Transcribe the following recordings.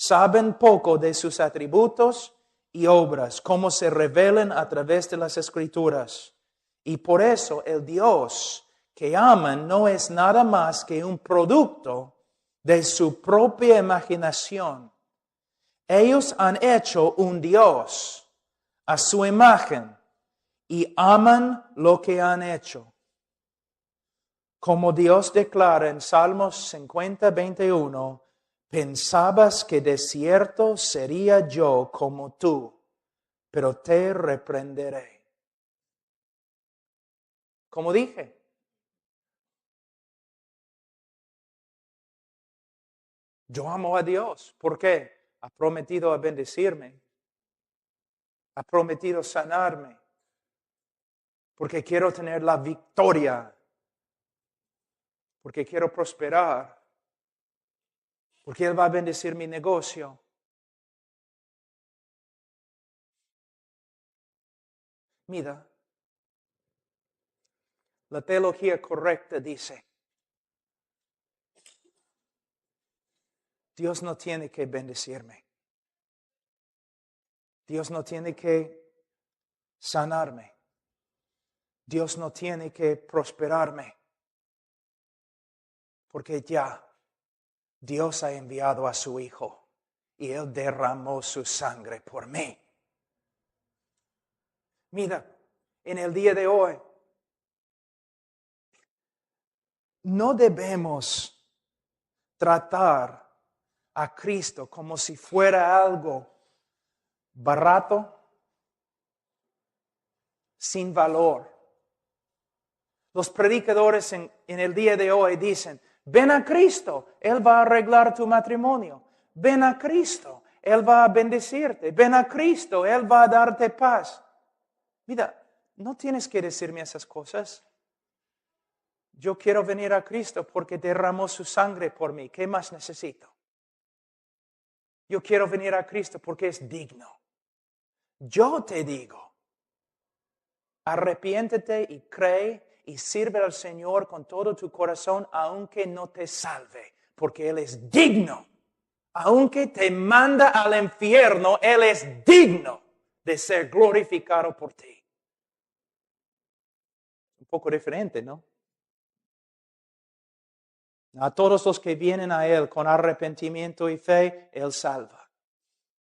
Saben poco de sus atributos y obras, cómo se revelan a través de las Escrituras. Y por eso el Dios que aman no es nada más que un producto de su propia imaginación. Ellos han hecho un Dios a su imagen y aman lo que han hecho. Como Dios declara en Salmos 50, 21, pensabas que de cierto sería yo como tú, pero te reprenderé. Como dije, yo amo a Dios. ¿Por qué? Ha prometido a bendecirme. Ha prometido sanarme. Porque quiero tener la victoria. Porque quiero prosperar. Porque Él va a bendecir mi negocio. Mira, la teología correcta dice, Dios no tiene que bendecirme. Dios no tiene que sanarme. Dios no tiene que prosperarme. Porque ya Dios ha enviado a su Hijo y Él derramó su sangre por mí. Mira, en el día de hoy, no debemos tratar a Cristo como si fuera algo barato, sin valor. Los predicadores en el día de hoy dicen, ven a Cristo, Él va a arreglar tu matrimonio. Ven a Cristo, Él va a bendecirte. Ven a Cristo, Él va a darte paz. Mira, no tienes que decirme esas cosas. Yo quiero venir a Cristo porque derramó su sangre por mí. ¿Qué más necesito? Yo quiero venir a Cristo porque es digno. Yo te digo, arrepiéntete y cree y sirve al Señor con todo tu corazón, aunque no te salve, porque Él es digno. Aunque te manda al infierno, Él es digno de ser glorificado por ti. Un poco diferente, ¿no? A todos los que vienen a Él con arrepentimiento y fe, Él salva.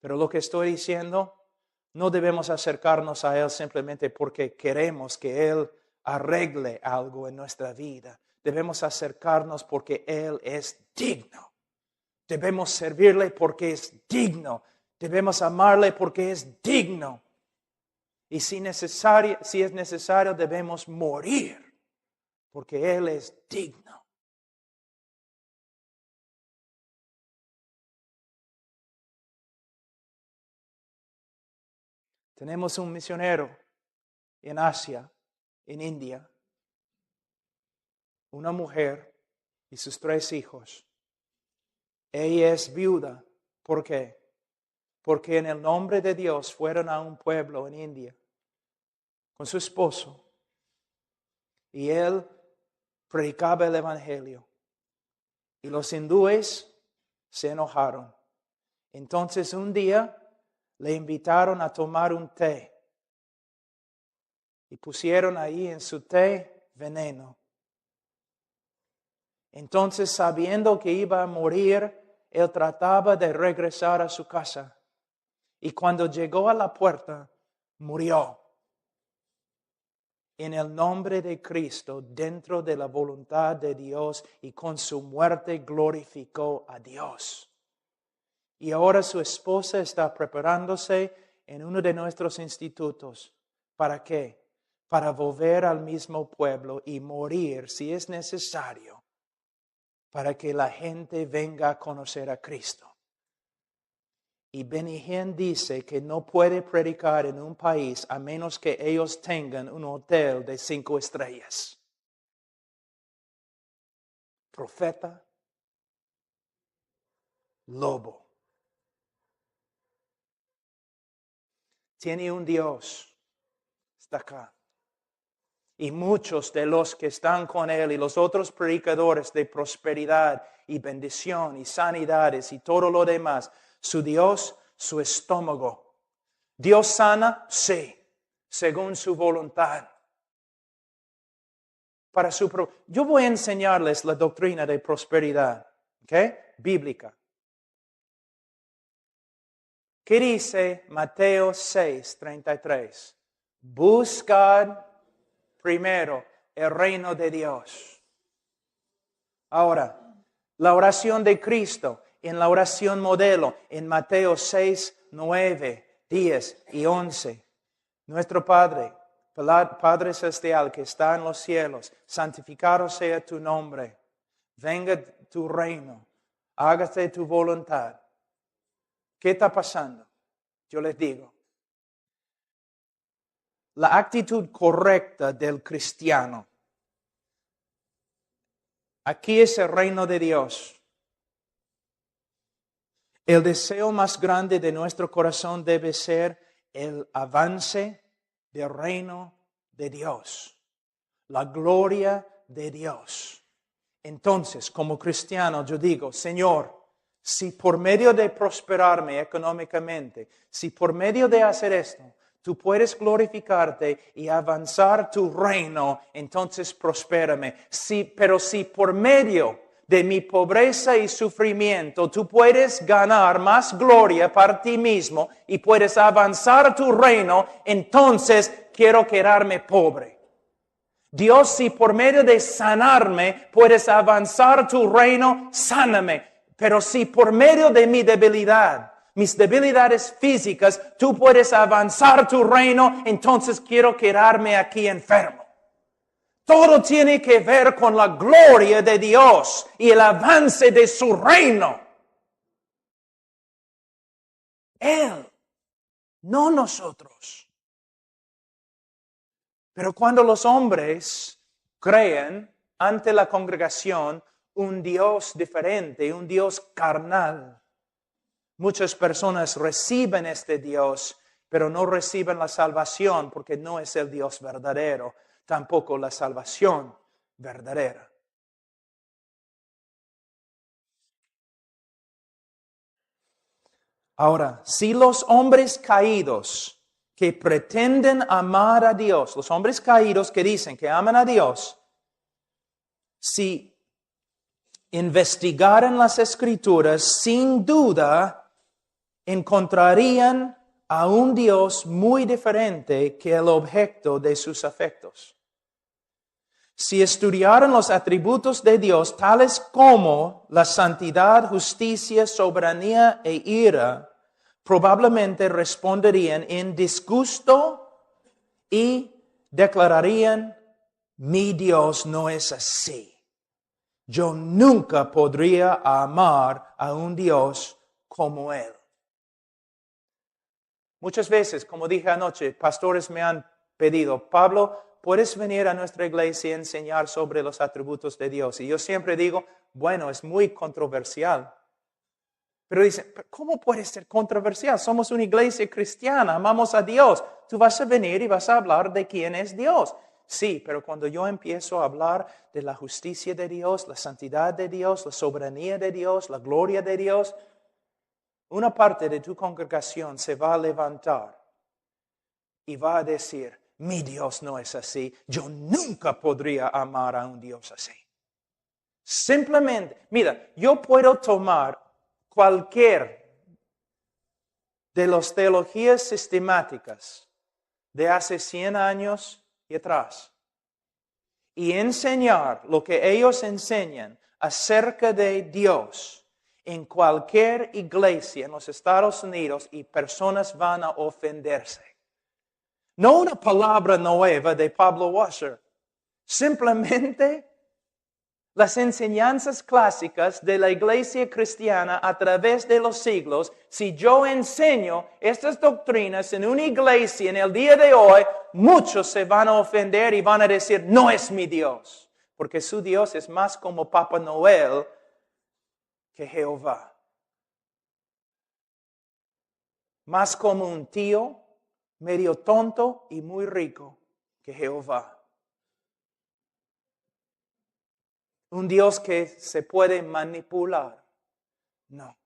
Pero lo que estoy diciendo, no debemos acercarnos a Él simplemente porque queremos que Él arregle algo en nuestra vida. Debemos acercarnos porque Él es digno. Debemos servirle porque es digno. Debemos amarle porque es digno. Y si es necesario, debemos morir porque Él es digno. Tenemos un misionero en Asia, en India, una mujer y sus 3 hijos. Ella es viuda. ¿Por qué? Porque en el nombre de Dios fueron a un pueblo en India con su esposo y él predicaba el evangelio. Y los hindúes se enojaron. Entonces un día le invitaron a tomar un té y pusieron ahí en su té veneno. Entonces, sabiendo que iba a morir, él trataba de regresar a su casa. Y cuando llegó a la puerta, murió. En el nombre de Cristo, dentro de la voluntad de Dios, y con su muerte glorificó a Dios. Y ahora su esposa está preparándose en uno de nuestros institutos. ¿Para qué? Para volver al mismo pueblo y morir si es necesario, para que la gente venga a conocer a Cristo. Y Benny Hinn dice que no puede predicar en un país a menos que ellos tengan un hotel de 5 estrellas. Profeta, lobo. Tiene un Dios. Está acá. Y muchos de los que están con Él y los otros predicadores de prosperidad y bendición y sanidades y todo lo demás Su Dios, su estómago. ¿Dios sana? Sí, según su voluntad. Yo voy a enseñarles la doctrina de prosperidad, ¿ok? Bíblica. ¿Qué dice Mateo 6:33? Buscad primero el reino de Dios. Ahora, la oración de Cristo, en la oración modelo, en Mateo 6:9, 10 y 11. Nuestro Padre, Padre Celestial que está en los cielos, santificado sea tu nombre. Venga tu reino, hágase tu voluntad. ¿Qué está pasando? Yo les digo. La actitud correcta del cristiano. Aquí es el reino de Dios. El deseo más grande de nuestro corazón debe ser el avance del reino de Dios. La gloria de Dios. Entonces, como cristiano, yo digo, Señor, si por medio de prosperarme económicamente, si por medio de hacer esto, tú puedes glorificarte y avanzar tu reino, entonces prospérame. Pero si por medio de mi pobreza y sufrimiento tú puedes ganar más gloria para ti mismo y puedes avanzar tu reino, entonces quiero quedarme pobre. Dios, si por medio de sanarme puedes avanzar tu reino, sáname. Pero si por medio de mi debilidad, mis debilidades físicas, tú puedes avanzar tu reino, entonces quiero quedarme aquí enfermo. Todo tiene que ver con la gloria de Dios y el avance de su reino. Él, no nosotros. Pero cuando los hombres creen ante la congregación un Dios diferente, un Dios carnal, muchas personas reciben este Dios, pero no reciben la salvación porque no es el Dios verdadero, tampoco la salvación verdadera. Ahora, si los hombres caídos que pretenden amar a Dios, los hombres caídos que dicen que aman a Dios, si investigaran las Escrituras, sin duda encontrarían a un Dios muy diferente que el objeto de sus afectos. Si estudiaran los atributos de Dios, tales como la santidad, justicia, soberanía e ira, probablemente responderían en disgusto y declararían, mi Dios no es así. Yo nunca podría amar a un Dios como Él. Muchas veces, como dije anoche, pastores me han pedido, Pablo, ¿puedes venir a nuestra iglesia y enseñar sobre los atributos de Dios? Y yo siempre digo, bueno, es muy controversial. Pero dicen, ¿cómo puede ser controversial? Somos una iglesia cristiana, amamos a Dios. Tú vas a venir y vas a hablar de quién es Dios. Sí, pero cuando yo empiezo a hablar de la justicia de Dios, la santidad de Dios, la soberanía de Dios, la gloria de Dios, una parte de tu congregación se va a levantar y va a decir, mi Dios no es así, yo nunca podría amar a un Dios así. Simplemente, mira, yo puedo tomar cualquier de las teologías sistemáticas de hace 100 años y atrás y enseñar lo que ellos enseñan acerca de Dios en cualquier iglesia en los Estados Unidos y personas van a ofenderse. No una palabra nueva de Pablo Washer, simplemente las enseñanzas clásicas de la iglesia cristiana a través de los siglos. Si yo enseño estas doctrinas en una iglesia en el día de hoy, muchos se van a ofender y van a decir, no es mi Dios, porque su Dios es más como Papá Noel que Jehová. Más como un tío medio tonto y muy rico que Jehová. Un Dios que se puede manipular. No.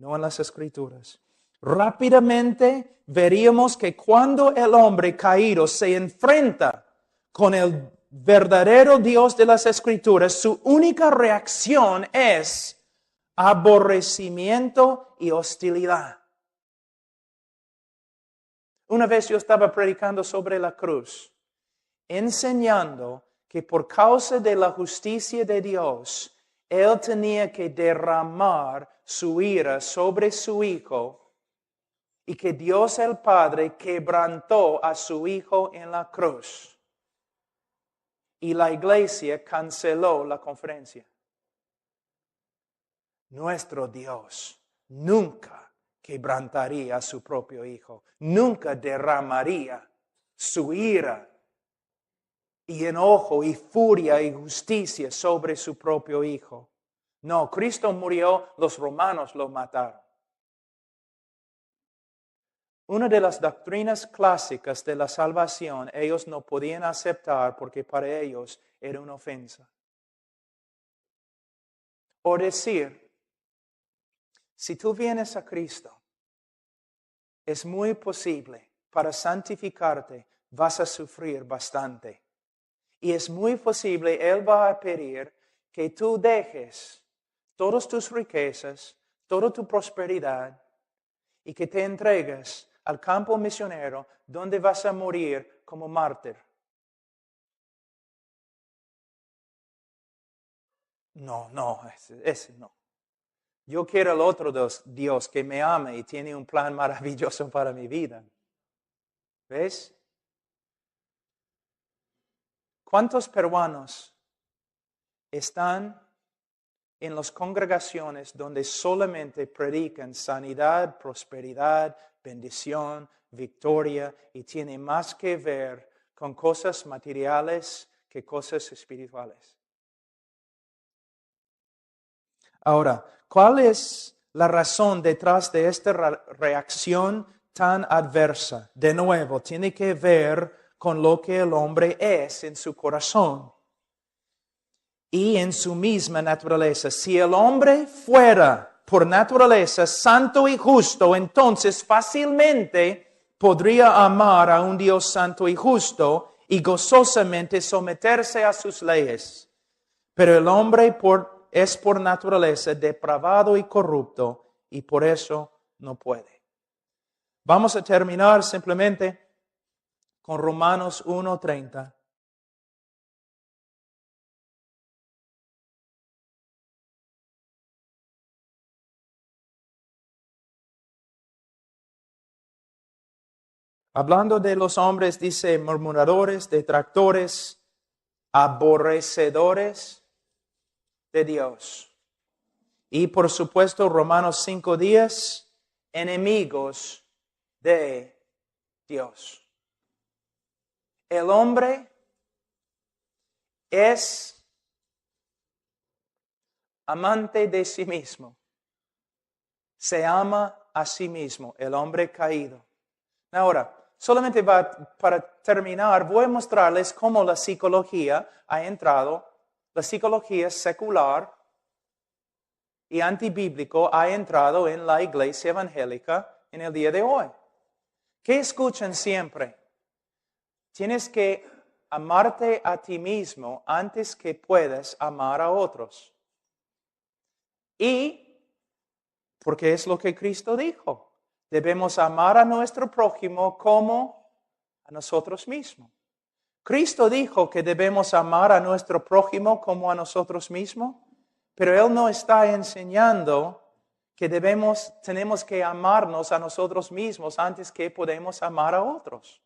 no en las Escrituras. Rápidamente veríamos que cuando el hombre caído se enfrenta con el verdadero Dios de las Escrituras, su única reacción es aborrecimiento y hostilidad. Una vez yo estaba predicando sobre la cruz, enseñando que por causa de la justicia de Dios, Él tenía que derramar su ira sobre su Hijo y que Dios el Padre quebrantó a su Hijo en la cruz. Y la iglesia canceló la conferencia. Nuestro Dios nunca quebrantaría a su propio Hijo, nunca derramaría su ira y enojo y furia y justicia sobre su propio Hijo. No, Cristo murió, los romanos lo mataron. Una de las doctrinas clásicas de la salvación ellos no podían aceptar porque para ellos era una ofensa. O decir, si tú vienes a Cristo, es muy posible, para santificarte vas a sufrir bastante. Y es muy posible, Él va a pedir que tú dejes todas tus riquezas, toda tu prosperidad y que te entregues al campo misionero donde vas a morir como mártir. No, ese no. Yo quiero el otro Dios que me ama y tiene un plan maravilloso para mi vida. ¿Ves? ¿Cuántos peruanos están en las congregaciones donde solamente predican sanidad, prosperidad, bendición, victoria y tiene más que ver con cosas materiales que cosas espirituales? Ahora, ¿cuál es la razón detrás de esta reacción tan adversa? De nuevo, tiene que ver con lo que el hombre es en su corazón y en su misma naturaleza. Si el hombre fuera por naturaleza santo y justo, entonces fácilmente podría amar a un Dios santo y justo y gozosamente someterse a sus leyes. Pero el hombre es por naturaleza depravado y corrupto y por eso no puede. Vamos a terminar simplemente con Romanos 1:30. Hablando de los hombres, dice murmuradores, detractores, aborrecedores de Dios. Y por supuesto, Romanos 5:10, enemigos de Dios. El hombre es amante de sí mismo. Se ama a sí mismo, el hombre caído. Ahora, solamente para terminar, voy a mostrarles cómo la psicología ha entrado, la psicología secular y antibíblico ha entrado en la iglesia evangélica en el día de hoy. ¿Qué escuchan siempre? Tienes que amarte a ti mismo antes que puedas amar a otros. Y, porque es lo que Cristo dijo, debemos amar a nuestro prójimo como a nosotros mismos. Cristo dijo que debemos amar a nuestro prójimo como a nosotros mismos, pero Él no está enseñando que tenemos que amarnos a nosotros mismos antes que podemos amar a otros.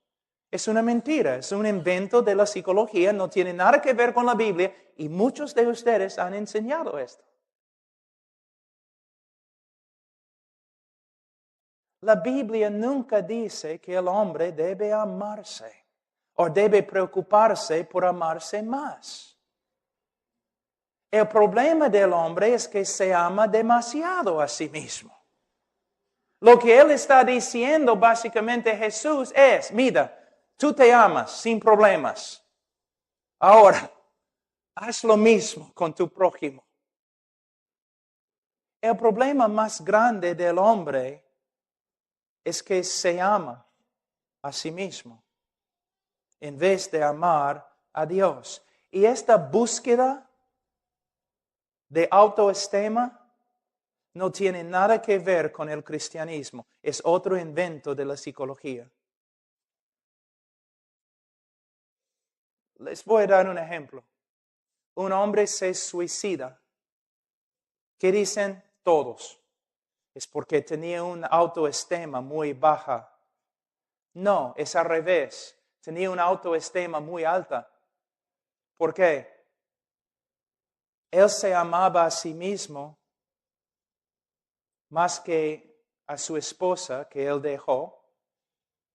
Es una mentira, es un invento de la psicología, no tiene nada que ver con la Biblia y muchos de ustedes han enseñado esto. La Biblia nunca dice que el hombre debe amarse o debe preocuparse por amarse más. El problema del hombre es que se ama demasiado a sí mismo. Lo que él está diciendo básicamente Jesús es, mira, tú te amas sin problemas. Ahora, haz lo mismo con tu prójimo. El problema más grande del hombre es que se ama a sí mismo en vez de amar a Dios. Y esta búsqueda de autoestima no tiene nada que ver con el cristianismo. Es otro invento de la psicología. Les voy a dar un ejemplo. Un hombre se suicida. ¿Qué dicen todos? Es porque tenía una autoestima muy baja. No, es al revés. Tenía una autoestima muy alta. ¿Por qué? Él se amaba a sí mismo más que a su esposa que él dejó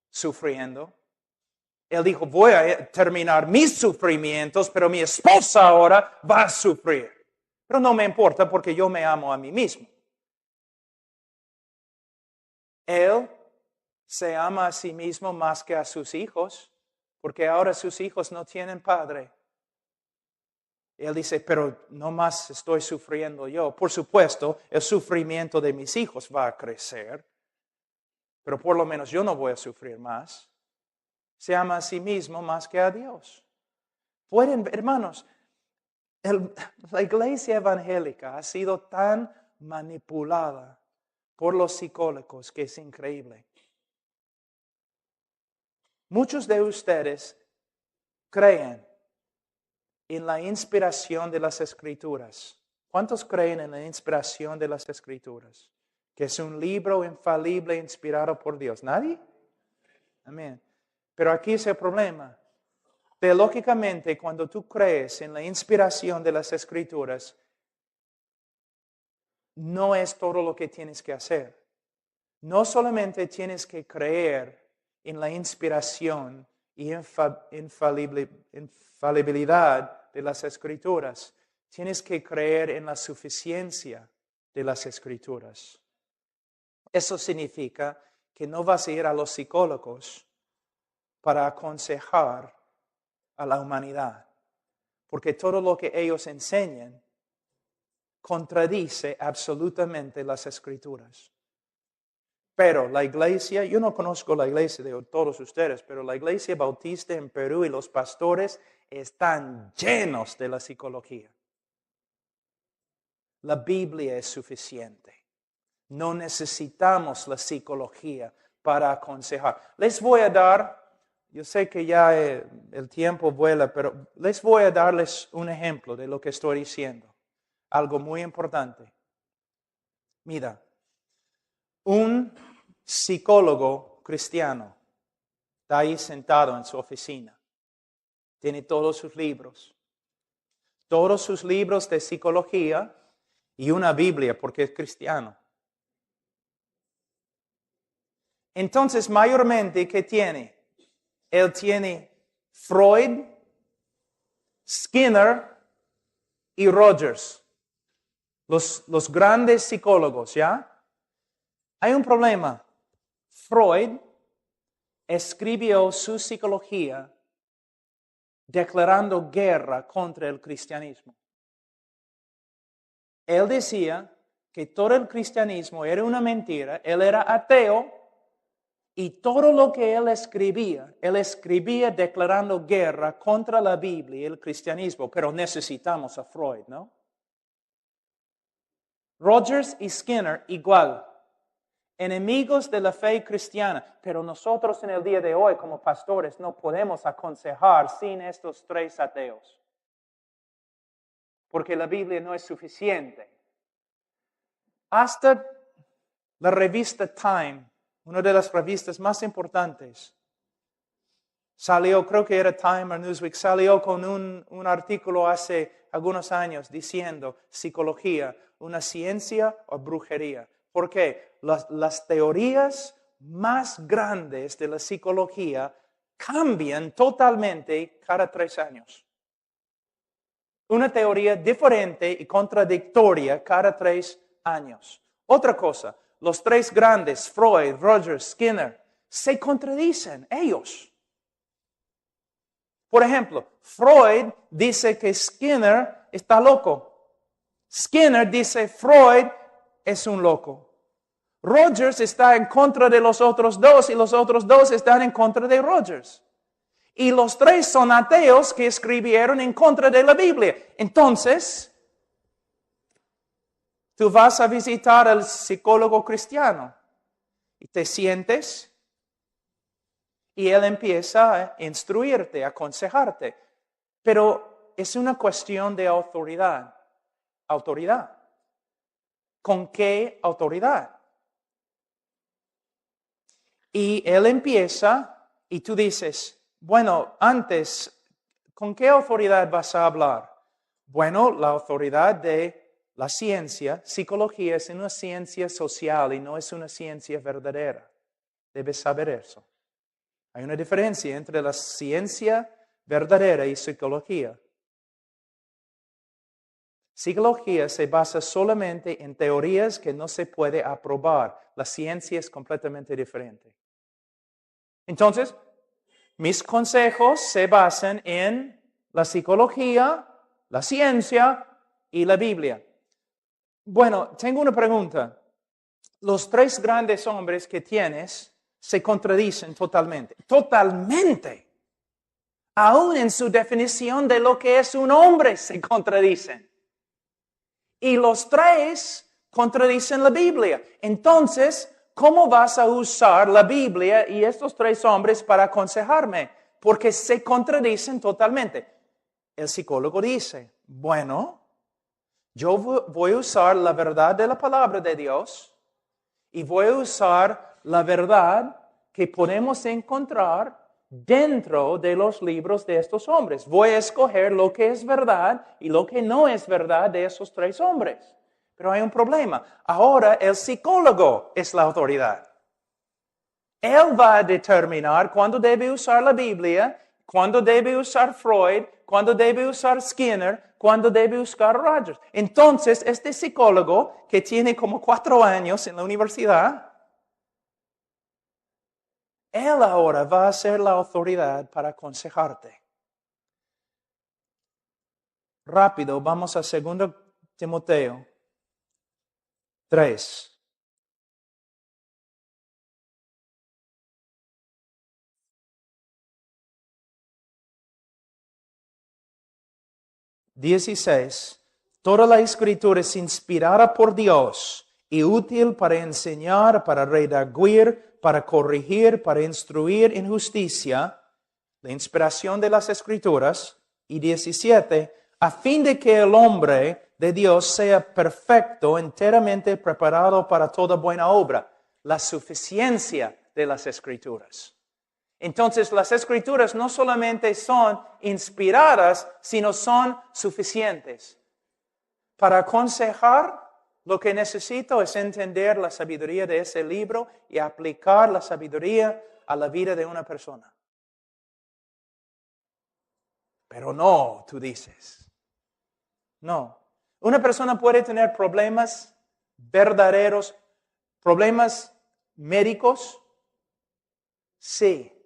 sufriendo. Él dijo, voy a terminar mis sufrimientos, pero mi esposa ahora va a sufrir. Pero no me importa porque yo me amo a mí mismo. Él se ama a sí mismo más que a sus hijos, porque ahora sus hijos no tienen padre. Él dice, pero no más estoy sufriendo yo. Por supuesto, el sufrimiento de mis hijos va a crecer, pero por lo menos yo no voy a sufrir más. Se ama a sí mismo más que a Dios. Pueden, hermanos, la iglesia evangélica ha sido tan manipulada por los psicólogos que es increíble. Muchos de ustedes creen en la inspiración de las Escrituras. ¿Cuántos creen en la inspiración de las Escrituras? Que es un libro infalible inspirado por Dios. ¿Nadie? Amén. Pero aquí es el problema. Teológicamente, cuando tú crees en la inspiración de las Escrituras, no es todo lo que tienes que hacer. No solamente tienes que creer en la inspiración y infalibilidad de las Escrituras, tienes que creer en la suficiencia de las Escrituras. Eso significa que no vas a ir a los psicólogos para aconsejar a la humanidad, porque todo lo que ellos enseñan contradice absolutamente las Escrituras. Pero la iglesia, yo no conozco la iglesia de todos ustedes, pero la iglesia bautista en Perú y los pastores están llenos de la psicología. La Biblia es suficiente. No necesitamos la psicología para aconsejar. Les voy a dar, yo sé que ya el tiempo vuela, pero les voy a darles un ejemplo de lo que estoy diciendo. Algo muy importante. Mira, un psicólogo cristiano está ahí sentado en su oficina. Tiene todos sus libros. Todos sus libros de psicología y una Biblia porque es cristiano. Entonces, mayormente, ¿qué tiene? Él tiene Freud, Skinner y Rogers. Los grandes psicólogos, ¿ya? Hay un problema. Freud escribió su psicología declarando guerra contra el cristianismo. Él decía que todo el cristianismo era una mentira, él era ateo y todo lo que él escribía declarando guerra contra la Biblia y el cristianismo, pero necesitamos a Freud, ¿no? Rogers y Skinner igual. Enemigos de la fe cristiana, pero nosotros en el día de hoy como pastores no podemos aconsejar sin estos tres ateos, porque la Biblia no es suficiente. Hasta la revista Time, una de las revistas más importantes, salió, creo que era Time o Newsweek, salió con un artículo hace algunos años diciendo psicología, una ciencia o brujería. ¿Por qué? Las teorías más grandes de la psicología cambian totalmente cada 3 años. Una teoría diferente y contradictoria cada 3 años. Otra cosa, los tres grandes, Freud, Rogers, Skinner, se contradicen ellos. Por ejemplo, Freud dice que Skinner está loco. Skinner dice Freud es un loco. Rogers está en contra de los otros dos y los otros dos están en contra de Rogers. Y los tres son ateos que escribieron en contra de la Biblia. Entonces, tú vas a visitar al psicólogo cristiano y te sientes y él empieza a instruirte, a aconsejarte. Pero es una cuestión de autoridad. Autoridad. ¿Con qué autoridad? Y él empieza y tú dices, bueno, antes, ¿con qué autoridad vas a hablar? Bueno, la autoridad de la ciencia. Psicología es una ciencia social y no es una ciencia verdadera. Debes saber eso. Hay una diferencia entre la ciencia verdadera y psicología. Psicología se basa solamente en teorías que no se puede aprobar. La ciencia es completamente diferente. Entonces, mis consejos se basan en la psicología, la ciencia y la Biblia. Bueno, tengo una pregunta. Los tres grandes hombres que tienes se contradicen totalmente. Totalmente. Aún en su definición de lo que es un hombre se contradicen. Y los tres contradicen la Biblia. Entonces, ¿cómo vas a usar la Biblia y estos tres hombres para aconsejarme? Porque se contradicen totalmente. El psicólogo dice, bueno, yo voy a usar la verdad de la palabra de Dios y voy a usar la verdad que podemos encontrar dentro de los libros de estos hombres. Voy a escoger lo que es verdad y lo que no es verdad de esos tres hombres. Pero hay un problema. Ahora el psicólogo es la autoridad. Él va a determinar cuándo debe usar la Biblia, cuándo debe usar Freud, cuándo debe usar Skinner, cuándo debe usar Rogers. Entonces, este psicólogo que tiene como 4 años en la universidad, él ahora va a ser la autoridad para aconsejarte. Rápido, vamos a 2 Timoteo 3. XVI. Toda la escritura es inspirada por Dios y útil para enseñar, para redarguir, para corregir, para instruir en justicia, la inspiración de las escrituras. Y 17, a fin de que el hombre de Dios sea perfecto, enteramente preparado para toda buena obra. La suficiencia de las escrituras. Entonces, las escrituras no solamente son inspiradas, sino son suficientes. Para aconsejar, lo que necesito es entender la sabiduría de ese libro y aplicar la sabiduría a la vida de una persona. Pero no, tú dices. No. Una persona puede tener problemas verdaderos, problemas médicos, sí.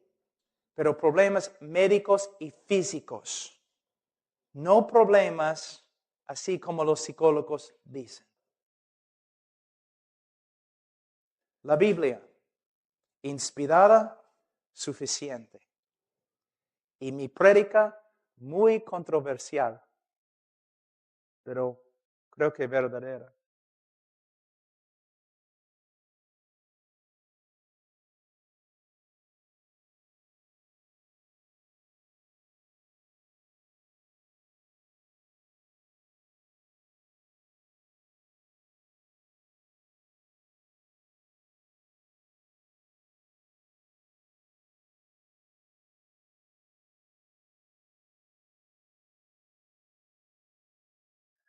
Pero problemas médicos y físicos. No problemas así como los psicólogos dicen. La Biblia, inspirada, suficiente. Y mi prédica, muy controversial, pero creo que verdadera.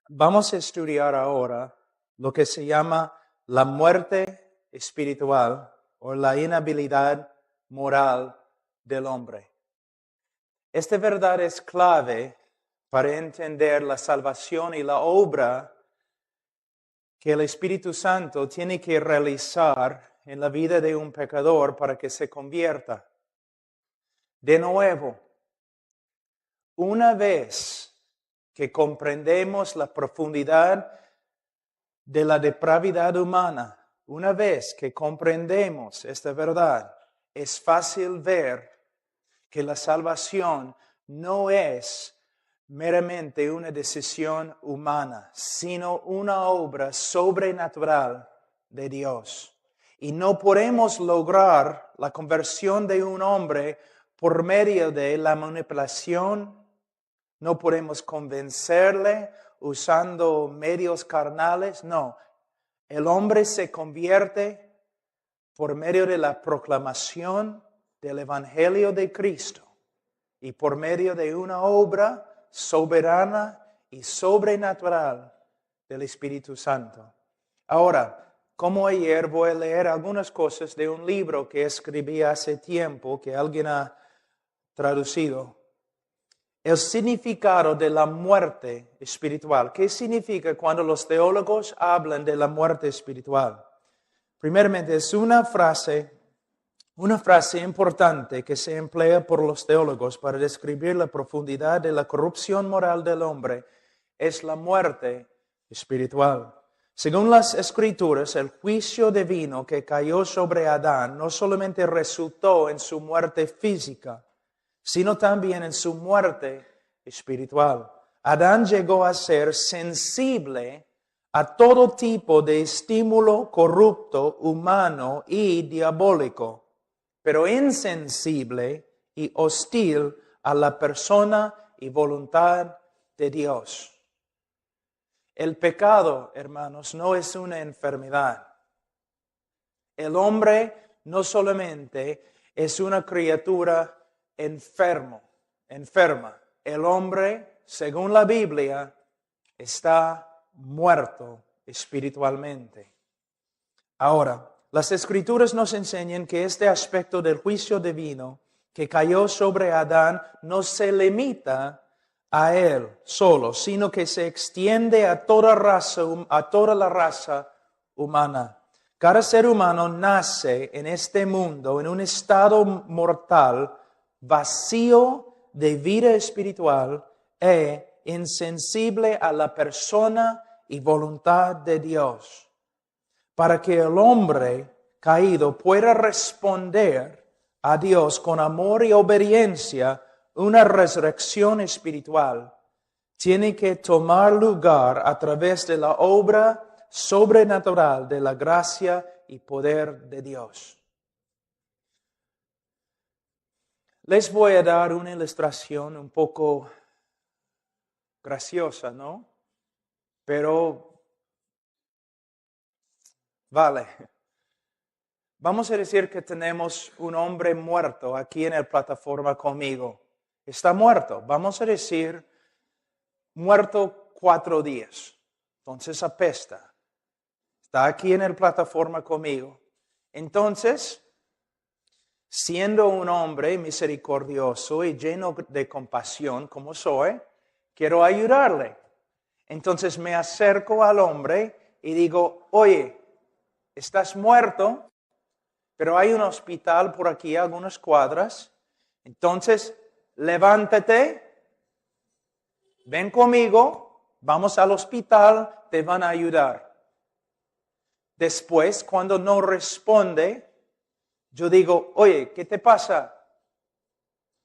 Vamos a estudiar ahora lo que se llama la muerte espiritual o la inhabilidad moral del hombre. Esta verdad es clave para entender la salvación y la obra que el Espíritu Santo tiene que realizar en la vida de un pecador para que se convierta. De nuevo, una vez que comprendemos la profundidad de la depravidad humana, una vez que comprendemos esta verdad, es fácil ver que la salvación no es meramente una decisión humana, sino una obra sobrenatural de Dios. Y no podemos lograr la conversión de un hombre por medio de la manipulación. No podemos convencerle usando medios carnales. No, el hombre se convierte por medio de la proclamación del Evangelio de Cristo y por medio de una obra soberana y sobrenatural del Espíritu Santo. Ahora, como ayer, voy a leer algunas cosas de un libro que escribí hace tiempo, que alguien ha traducido. El significado de la muerte espiritual. ¿Qué significa cuando los teólogos hablan de la muerte espiritual? Primeramente, es una frase importante que se emplea por los teólogos para describir la profundidad de la corrupción moral del hombre. Es la muerte espiritual. Según las Escrituras, el juicio divino que cayó sobre Adán no solamente resultó en su muerte física, sino también en su muerte espiritual. Adán llegó a ser sensible a todo tipo de estímulo corrupto, humano y diabólico, pero insensible y hostil a la persona y voluntad de Dios. El pecado, hermanos, no es una enfermedad. El hombre no solamente es una criatura enferma. El hombre, según la Biblia, está muerto espiritualmente. Ahora, las Escrituras nos enseñan que este aspecto del juicio divino que cayó sobre Adán no se limita a él solo, sino que se extiende a toda la raza humana. Cada ser humano nace en este mundo en un estado mortal, vacío de vida espiritual e insensible a la persona y voluntad de Dios. Para que el hombre caído pueda responder a Dios con amor y obediencia, una resurrección espiritual tiene que tomar lugar a través de la obra sobrenatural de la gracia y poder de Dios. Les voy a dar una ilustración un poco graciosa, ¿no? Pero vale. Vamos a decir que tenemos un hombre muerto aquí en la plataforma conmigo. Está muerto. Vamos a decir, muerto 4 días. Entonces apesta. Está aquí en la plataforma conmigo. Entonces, siendo un hombre misericordioso y lleno de compasión como soy, quiero ayudarle. Entonces me acerco al hombre y digo, oye, estás muerto, pero hay un hospital por aquí a algunas cuadras. Entonces, levántate, ven conmigo, vamos al hospital, te van a ayudar. Después, cuando no responde, yo digo, oye, ¿qué te pasa?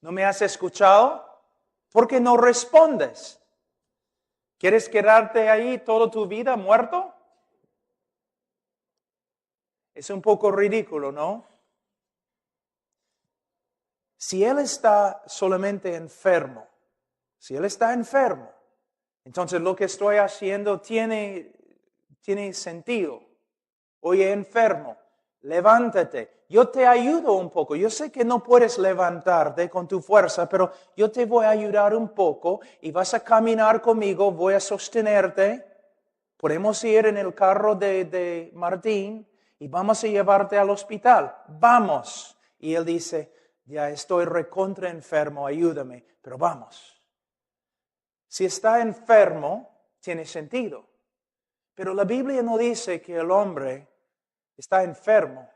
¿No me has escuchado? ¿Por qué no respondes? ¿Quieres quedarte ahí toda tu vida muerto? Es un poco ridículo, ¿no? Si él está solamente enfermo, entonces lo que estoy haciendo tiene sentido. Oye, enfermo, levántate. Yo te ayudo un poco. Yo sé que no puedes levantarte con tu fuerza, pero yo te voy a ayudar un poco y vas a caminar conmigo, voy a sostenerte. Podemos ir en el carro de Martín y vamos a llevarte al hospital. Vamos. Y él dice, ya estoy recontra enfermo, ayúdame, pero vamos. Si está enfermo, tiene sentido. Pero la Biblia no dice que el hombre está enfermo.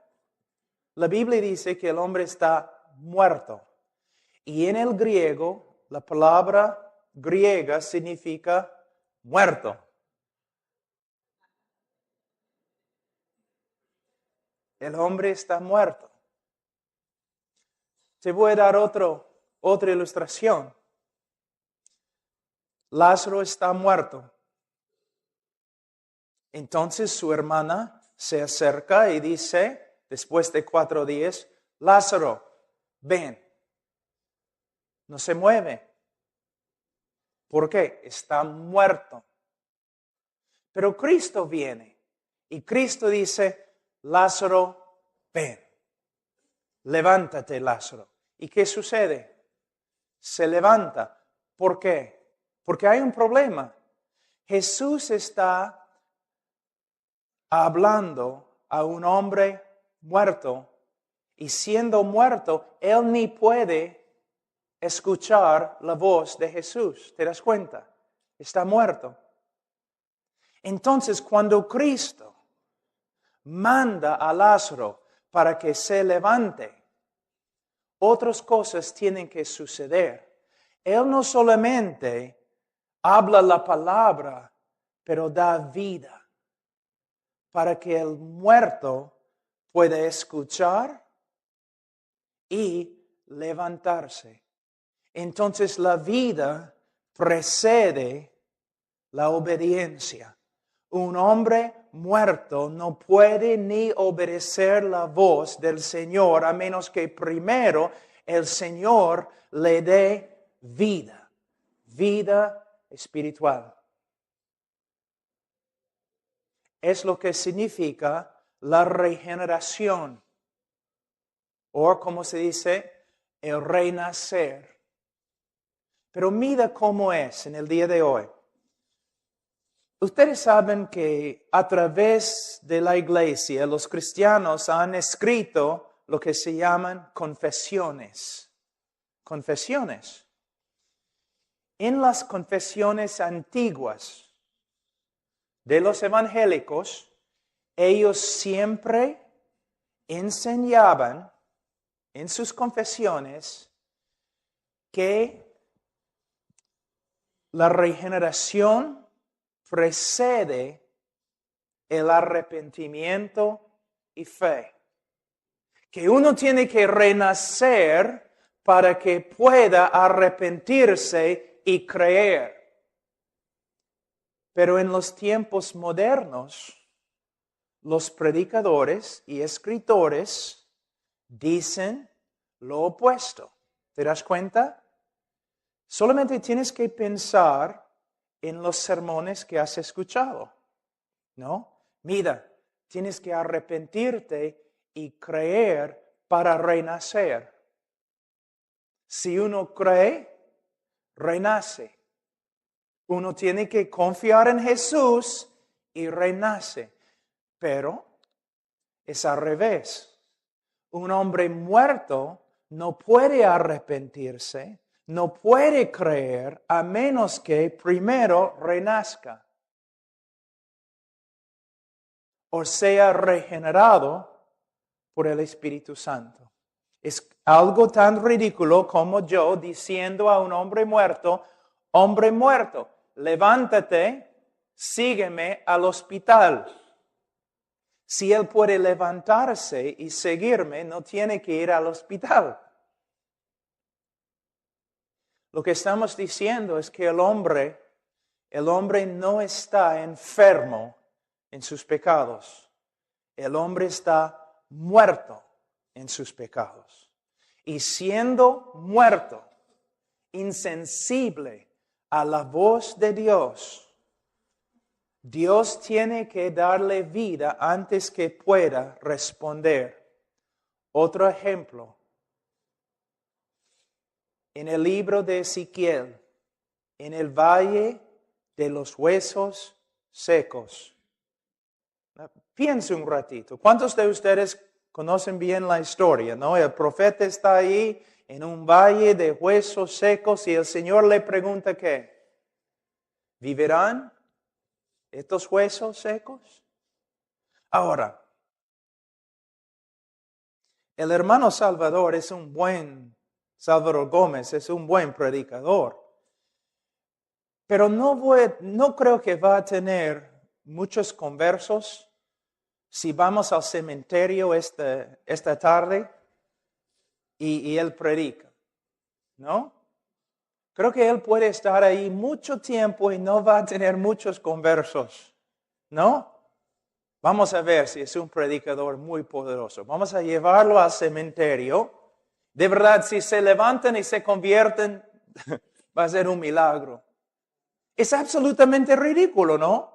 La Biblia dice que el hombre está muerto. Y en el griego, la palabra griega significa muerto. El hombre está muerto. Te voy a dar otra ilustración. Lázaro está muerto. Entonces su hermana se acerca y dice, después de 4 días, Lázaro, ven. No se mueve. ¿Por qué? Está muerto. Pero Cristo viene y Cristo dice, Lázaro, ven. Levántate, Lázaro. ¿Y qué sucede? Se levanta. ¿Por qué? Porque hay un problema. Jesús está hablando a un hombre muerto y siendo muerto, él ni puede escuchar la voz de Jesús. ¿Te das cuenta? Está muerto. Entonces, cuando Cristo manda a Lázaro para que se levante, otras cosas tienen que suceder. Él no solamente habla la palabra, pero da vida para que el muerto pueda escuchar y levantarse. Entonces la vida precede la obediencia. Un hombre muerto no puede ni obedecer la voz del Señor a menos que primero el Señor le dé vida, vida espiritual. Es lo que significa la regeneración, o como se dice, el renacer. Pero mira cómo es en el día de hoy. Ustedes saben que a través de la iglesia los cristianos han escrito lo que se llaman confesiones. Confesiones. En las confesiones antiguas de los evangélicos, ellos siempre enseñaban en sus confesiones que la regeneración precede el arrepentimiento y fe. Que uno tiene que renacer para que pueda arrepentirse y creer. Pero en los tiempos modernos, los predicadores y escritores dicen lo opuesto. ¿Te das cuenta? Solamente tienes que pensar en los sermones que has escuchado, ¿no? Mira, tienes que arrepentirte y creer para renacer. Si uno cree, renace. Uno tiene que confiar en Jesús y renace. Pero es al revés. Un hombre muerto no puede arrepentirse, no puede creer a menos que primero renazca o sea regenerado por el Espíritu Santo. Es algo tan ridículo como yo diciendo a un hombre muerto, levántate, sígueme al hospital. Si él puede levantarse y seguirme, no tiene que ir al hospital. Lo que estamos diciendo es que el hombre no está enfermo en sus pecados. El hombre está muerto en sus pecados. Y siendo muerto, insensible a la voz de Dios, Dios tiene que darle vida antes que pueda responder. Otro ejemplo. En el libro de Ezequiel, en el valle de los huesos secos. Piense un ratito. ¿Cuántos de ustedes conocen bien la historia, no? El profeta está ahí en un valle de huesos secos y el Señor le pregunta ¿qué? ¿Vivirán estos huesos secos? Ahora, el hermano Salvador Salvador Gómez es un buen predicador. Pero no creo que va a tener muchos conversos si vamos al cementerio esta tarde y él predica, ¿no? Creo que él puede estar ahí mucho tiempo y no va a tener muchos conversos, ¿no? Vamos a ver si es un predicador muy poderoso. Vamos a llevarlo al cementerio. De verdad, si se levantan y se convierten, va a ser un milagro. Es absolutamente ridículo, ¿no?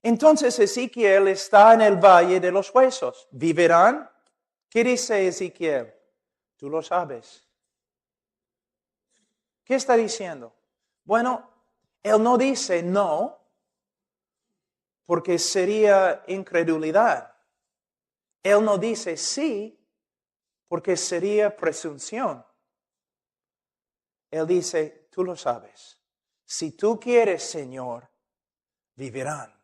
Entonces Ezequiel está en el valle de los huesos. ¿Vivirán? ¿Qué dice Ezequiel? Tú lo sabes. ¿Qué está diciendo? Bueno, él no dice no, porque sería incredulidad. Él no dice sí, porque sería presunción. Él dice, tú lo sabes. Si tú quieres, Señor, vivirán.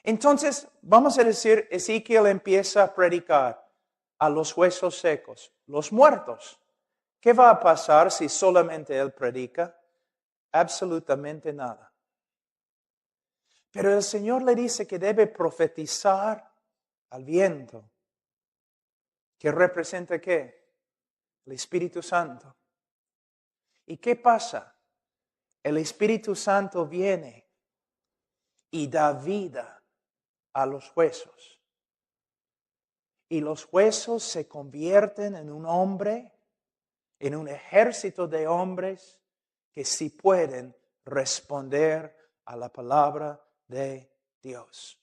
Entonces, vamos a decir, Ezequiel empieza a predicar a los huesos secos, los muertos. ¿Qué va a pasar si solamente él predica? Absolutamente nada. Pero el Señor le dice que debe profetizar al viento. ¿Que representa qué? El Espíritu Santo. ¿Y qué pasa? El Espíritu Santo viene y da vida a los huesos. Y los huesos se convierten en un hombre, en un ejército de hombres que sí pueden responder a la palabra de Dios.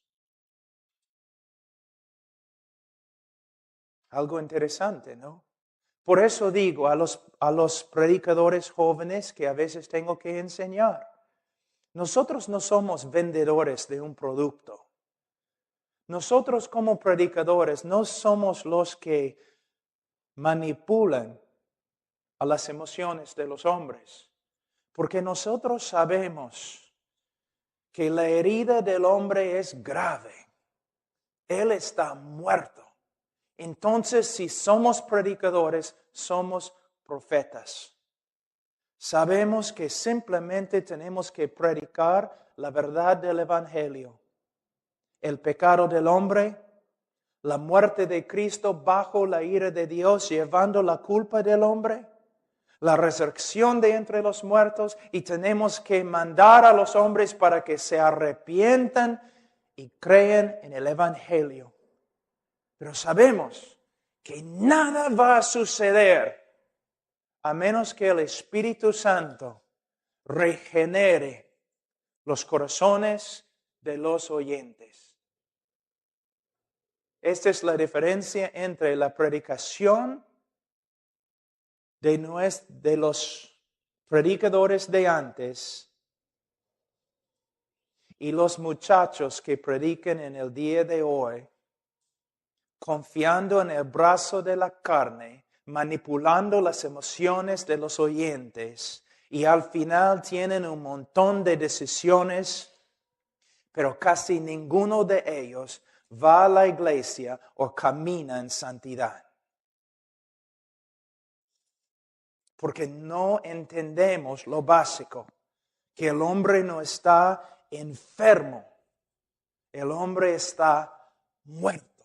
Algo interesante, ¿no? Por eso digo a los predicadores jóvenes que a veces tengo que enseñar, nosotros no somos vendedores de un producto. Nosotros como predicadores no somos los que manipulan a las emociones de los hombres, porque nosotros sabemos que la herida del hombre es grave. Él está muerto. Entonces, si somos predicadores, somos profetas. Sabemos que simplemente tenemos que predicar la verdad del Evangelio. El pecado del hombre, la muerte de Cristo bajo la ira de Dios, llevando la culpa del hombre, la resurrección de entre los muertos, y tenemos que mandar a los hombres para que se arrepientan y crean en el Evangelio. Pero sabemos que nada va a suceder a menos que el Espíritu Santo regenere los corazones de los oyentes. Esta es la diferencia entre la predicación de los predicadores de antes y los muchachos que predican en el día de hoy, confiando en el brazo de la carne, manipulando las emociones de los oyentes, y al final tienen un montón de decisiones, pero casi ninguno de ellos va a la iglesia o camina en santidad. Porque no entendemos lo básico, que el hombre no está enfermo, el hombre está muerto.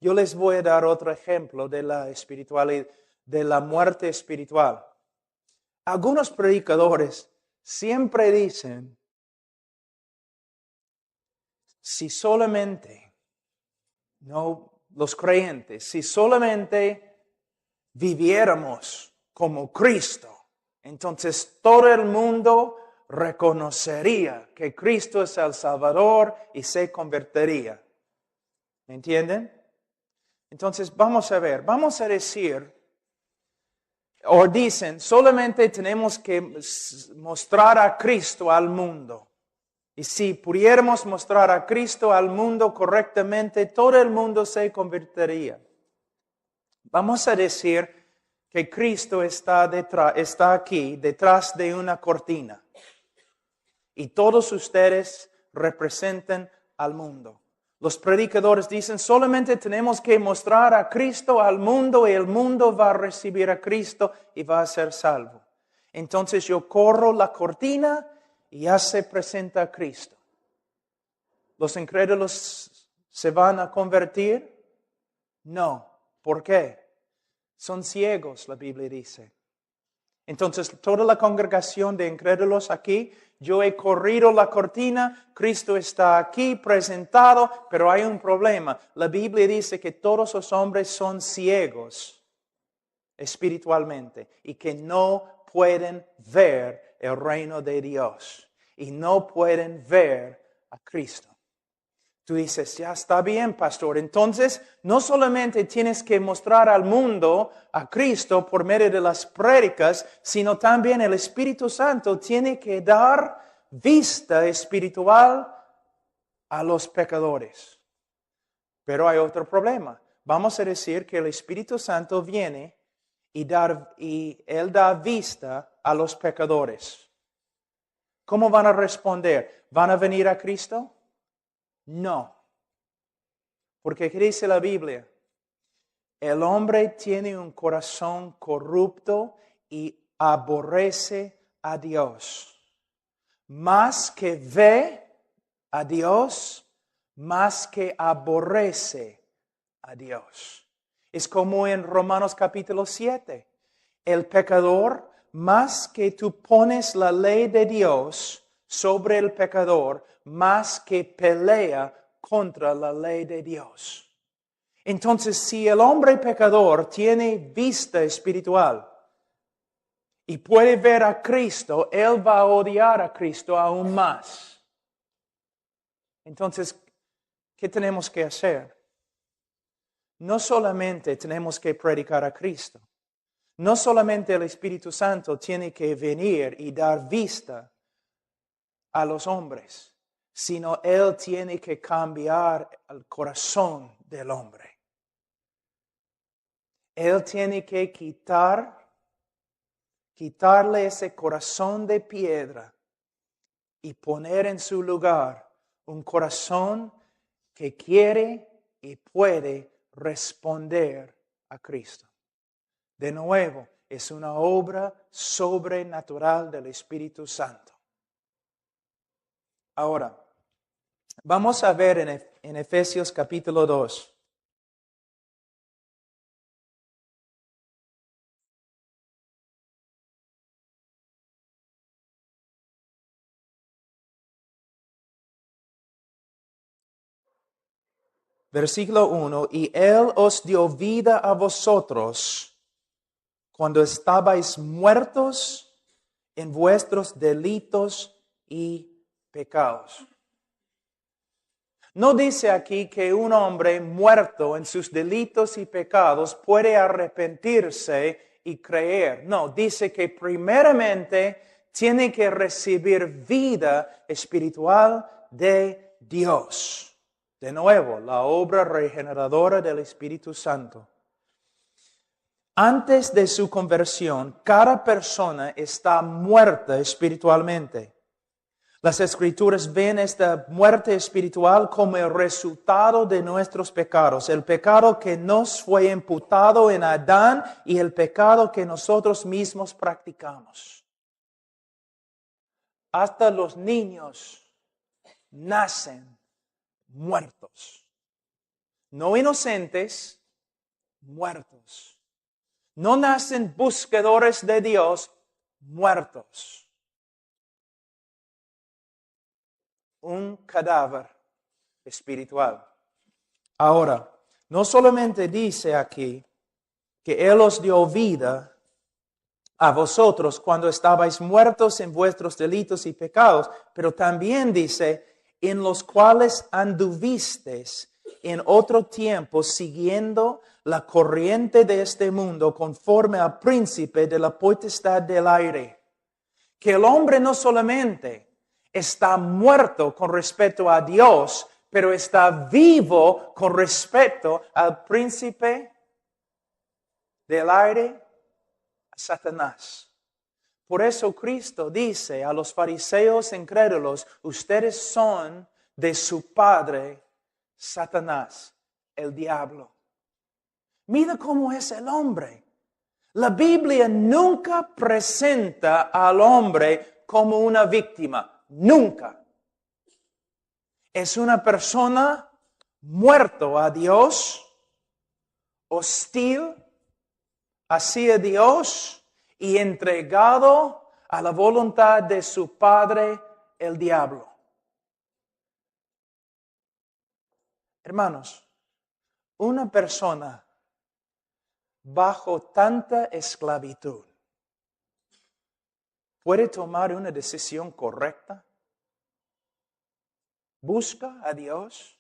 Yo les voy a dar otro ejemplo de la espiritualidad, de la muerte espiritual. Algunos predicadores siempre dicen, si solamente, no los creyentes, si solamente viviéramos como Cristo, entonces todo el mundo reconocería que Cristo es el Salvador y se convertiría. ¿Me entienden? Entonces vamos a ver, vamos a decir, o dicen, solamente tenemos que mostrar a Cristo al mundo. Y si pudiéramos mostrar a Cristo al mundo correctamente, todo el mundo se convertiría. Vamos a decir que Cristo está aquí, detrás de una cortina. Y todos ustedes representan al mundo. Los predicadores dicen, solamente tenemos que mostrar a Cristo al mundo y el mundo va a recibir a Cristo y va a ser salvo. Entonces yo corro la cortina y ya se presenta a Cristo, ¿los incrédulos se van a convertir? No. ¿Por qué? Son ciegos, la Biblia dice. Entonces, toda la congregación de incrédulos aquí, yo he corrido la cortina, Cristo está aquí presentado, pero hay un problema. La Biblia dice que todos los hombres son ciegos espiritualmente y que no pueden ver el reino de Dios y no pueden ver a Cristo. Tú dices, ya está bien, pastor. Entonces, no solamente tienes que mostrar al mundo a Cristo por medio de las prédicas, sino también el Espíritu Santo tiene que dar vista espiritual a los pecadores. Pero hay otro problema. Vamos a decir que el Espíritu Santo viene y Él da vista a los pecadores. ¿Cómo van a responder? ¿Van a venir a Cristo? No. Porque ¿qué dice la Biblia? El hombre tiene un corazón corrupto y aborrece a Dios. Más que ve a Dios, más que aborrece a Dios. Es como en Romanos capítulo 7. El pecador, más que tú pones la ley de Dios sobre el pecador, más que pelea contra la ley de Dios. Entonces, si el hombre pecador tiene vista espiritual y puede ver a Cristo, él va a odiar a Cristo aún más. Entonces, ¿qué tenemos que hacer? No solamente tenemos que predicar a Cristo. No solamente el Espíritu Santo tiene que venir y dar vista a los hombres, sino Él tiene que cambiar el corazón del hombre. Él tiene que quitarle ese corazón de piedra y poner en su lugar un corazón que quiere y puede responder a Cristo. De nuevo, es una obra sobrenatural del Espíritu Santo. Ahora, vamos a ver en Efesios capítulo 2. Versículo 1, y Él os dio vida a vosotros cuando estabais muertos en vuestros delitos y pecados. No dice aquí que un hombre muerto en sus delitos y pecados puede arrepentirse y creer. No, dice que primeramente tiene que recibir vida espiritual de Dios. De nuevo, la obra regeneradora del Espíritu Santo. Antes de su conversión, cada persona está muerta espiritualmente. Las Escrituras ven esta muerte espiritual como el resultado de nuestros pecados, el pecado que nos fue imputado en Adán y el pecado que nosotros mismos practicamos. Hasta los niños nacen muertos. No inocentes, muertos. No nacen buscadores de Dios, muertos. Un cadáver espiritual. Ahora, no solamente dice aquí que Él os dio vida a vosotros cuando estabais muertos en vuestros delitos y pecados, pero también dice, en los cuales anduvisteis en otro tiempo siguiendo la corriente de este mundo conforme al príncipe de la potestad del aire. Que el hombre no solamente está muerto con respecto a Dios, pero está vivo con respecto al príncipe del aire, a Satanás. Por eso Cristo dice a los fariseos incrédulos, ustedes son de su padre Satanás, el diablo. Mira cómo es el hombre. La Biblia nunca presenta al hombre como una víctima. nunca. Es una persona muerto a Dios, hostil hacia Dios y entregado a la voluntad de su padre, el diablo. Hermanos, una persona bajo tanta esclavitud puede tomar una decisión correcta. ¿Busca a Dios?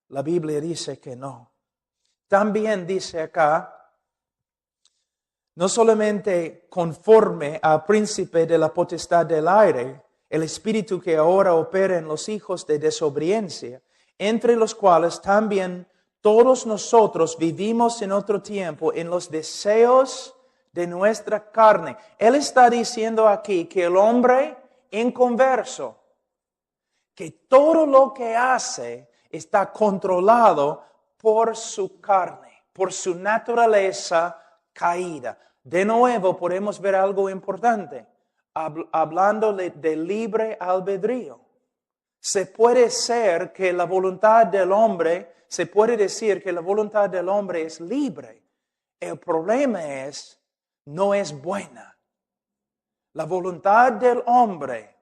La Biblia dice que no. También dice acá, no solamente conforme al príncipe de la potestad del aire, el espíritu que ahora opera en los hijos de desobediencia, entre los cuales también todos nosotros vivimos en otro tiempo en los deseos de nuestra carne. Él está diciendo aquí que el hombre inconverso, que todo lo que hace está controlado por su carne, por su naturaleza caída. De nuevo podemos ver algo importante, hablando de libre albedrío. Se puede ser que la voluntad del hombre, se puede decir que la voluntad del hombre es libre. El problema es, no es buena. La voluntad del hombre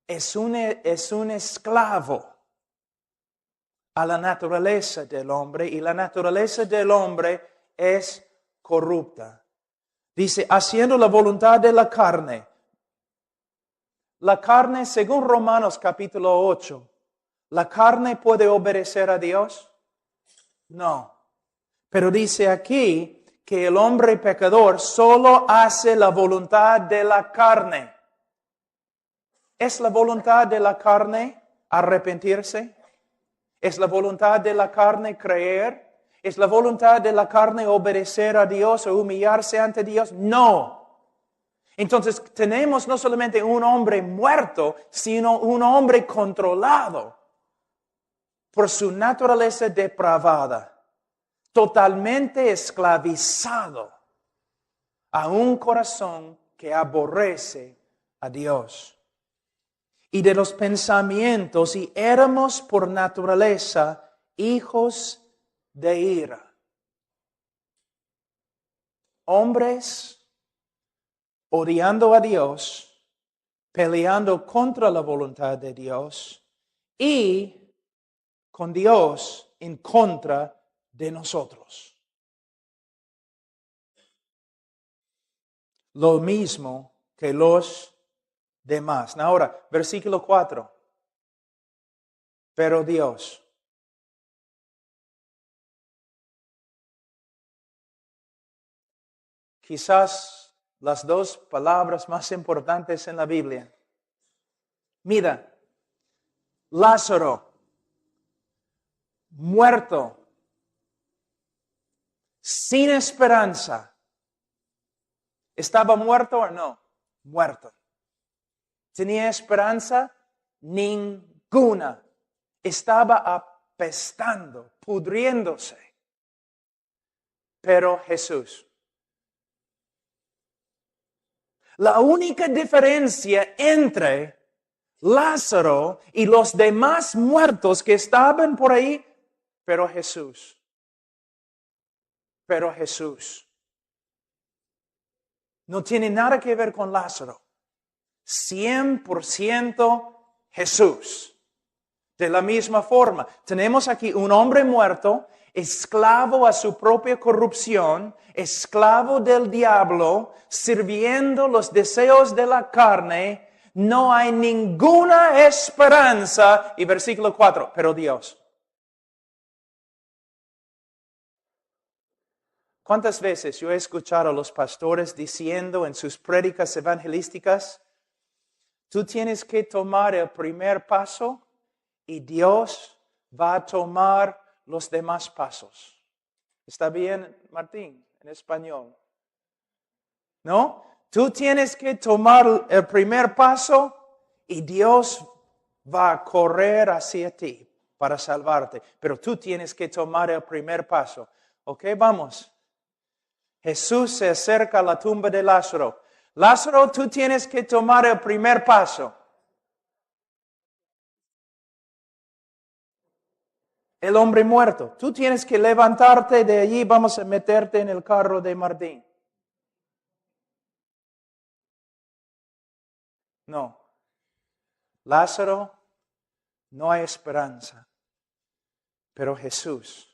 es un esclavo a la naturaleza del hombre y la naturaleza del hombre es corrupta. Dice, haciendo la voluntad de la carne. La carne, según Romanos capítulo 8, ¿la carne puede obedecer a Dios? No. Pero dice aquí que el hombre pecador solo hace la voluntad de la carne. ¿Es la voluntad de la carne arrepentirse? ¿Es la voluntad de la carne creer? ¿Es la voluntad de la carne obedecer a Dios o humillarse ante Dios? No. Entonces tenemos no solamente un hombre muerto, sino un hombre controlado por su naturaleza depravada, totalmente esclavizado a un corazón que aborrece a Dios. Y de los pensamientos, y éramos por naturaleza hijos de ira. Hombres odiando a Dios, peleando contra la voluntad de Dios y con Dios en contra de nosotros. Lo mismo que los demás. Ahora, versículo 4. Pero Dios. Quizás las dos palabras más importantes en la Biblia. Mira, Lázaro, muerto, sin esperanza. ¿Estaba muerto o no? Muerto. ¿Tenía esperanza? Ninguna. Estaba apestando, pudriéndose. Pero Jesús. La única diferencia entre Lázaro y los demás muertos que estaban por ahí, pero Jesús. No tiene nada que ver con Lázaro. 100% Jesús. De la misma forma, tenemos aquí un hombre muerto, esclavo a su propia corrupción, esclavo del diablo, sirviendo los deseos de la carne. No hay ninguna esperanza. Y versículo 4, pero Dios. ¿Cuántas veces yo he escuchado a los pastores diciendo en sus prédicas evangelísticas, tú tienes que tomar el primer paso y Dios va a tomar los demás pasos? ¿Está bien, Martín, en español? ¿No? Tú tienes que tomar el primer paso y Dios va a correr hacia ti para salvarte. Pero tú tienes que tomar el primer paso. ¿Ok? Vamos. Jesús se acerca a la tumba de Lázaro. Lázaro, tú tienes que tomar el primer paso. el hombre muerto. Tú tienes que levantarte de allí, vamos a meterte en el carro de Martín. No. Lázaro, no hay esperanza. Pero Jesús,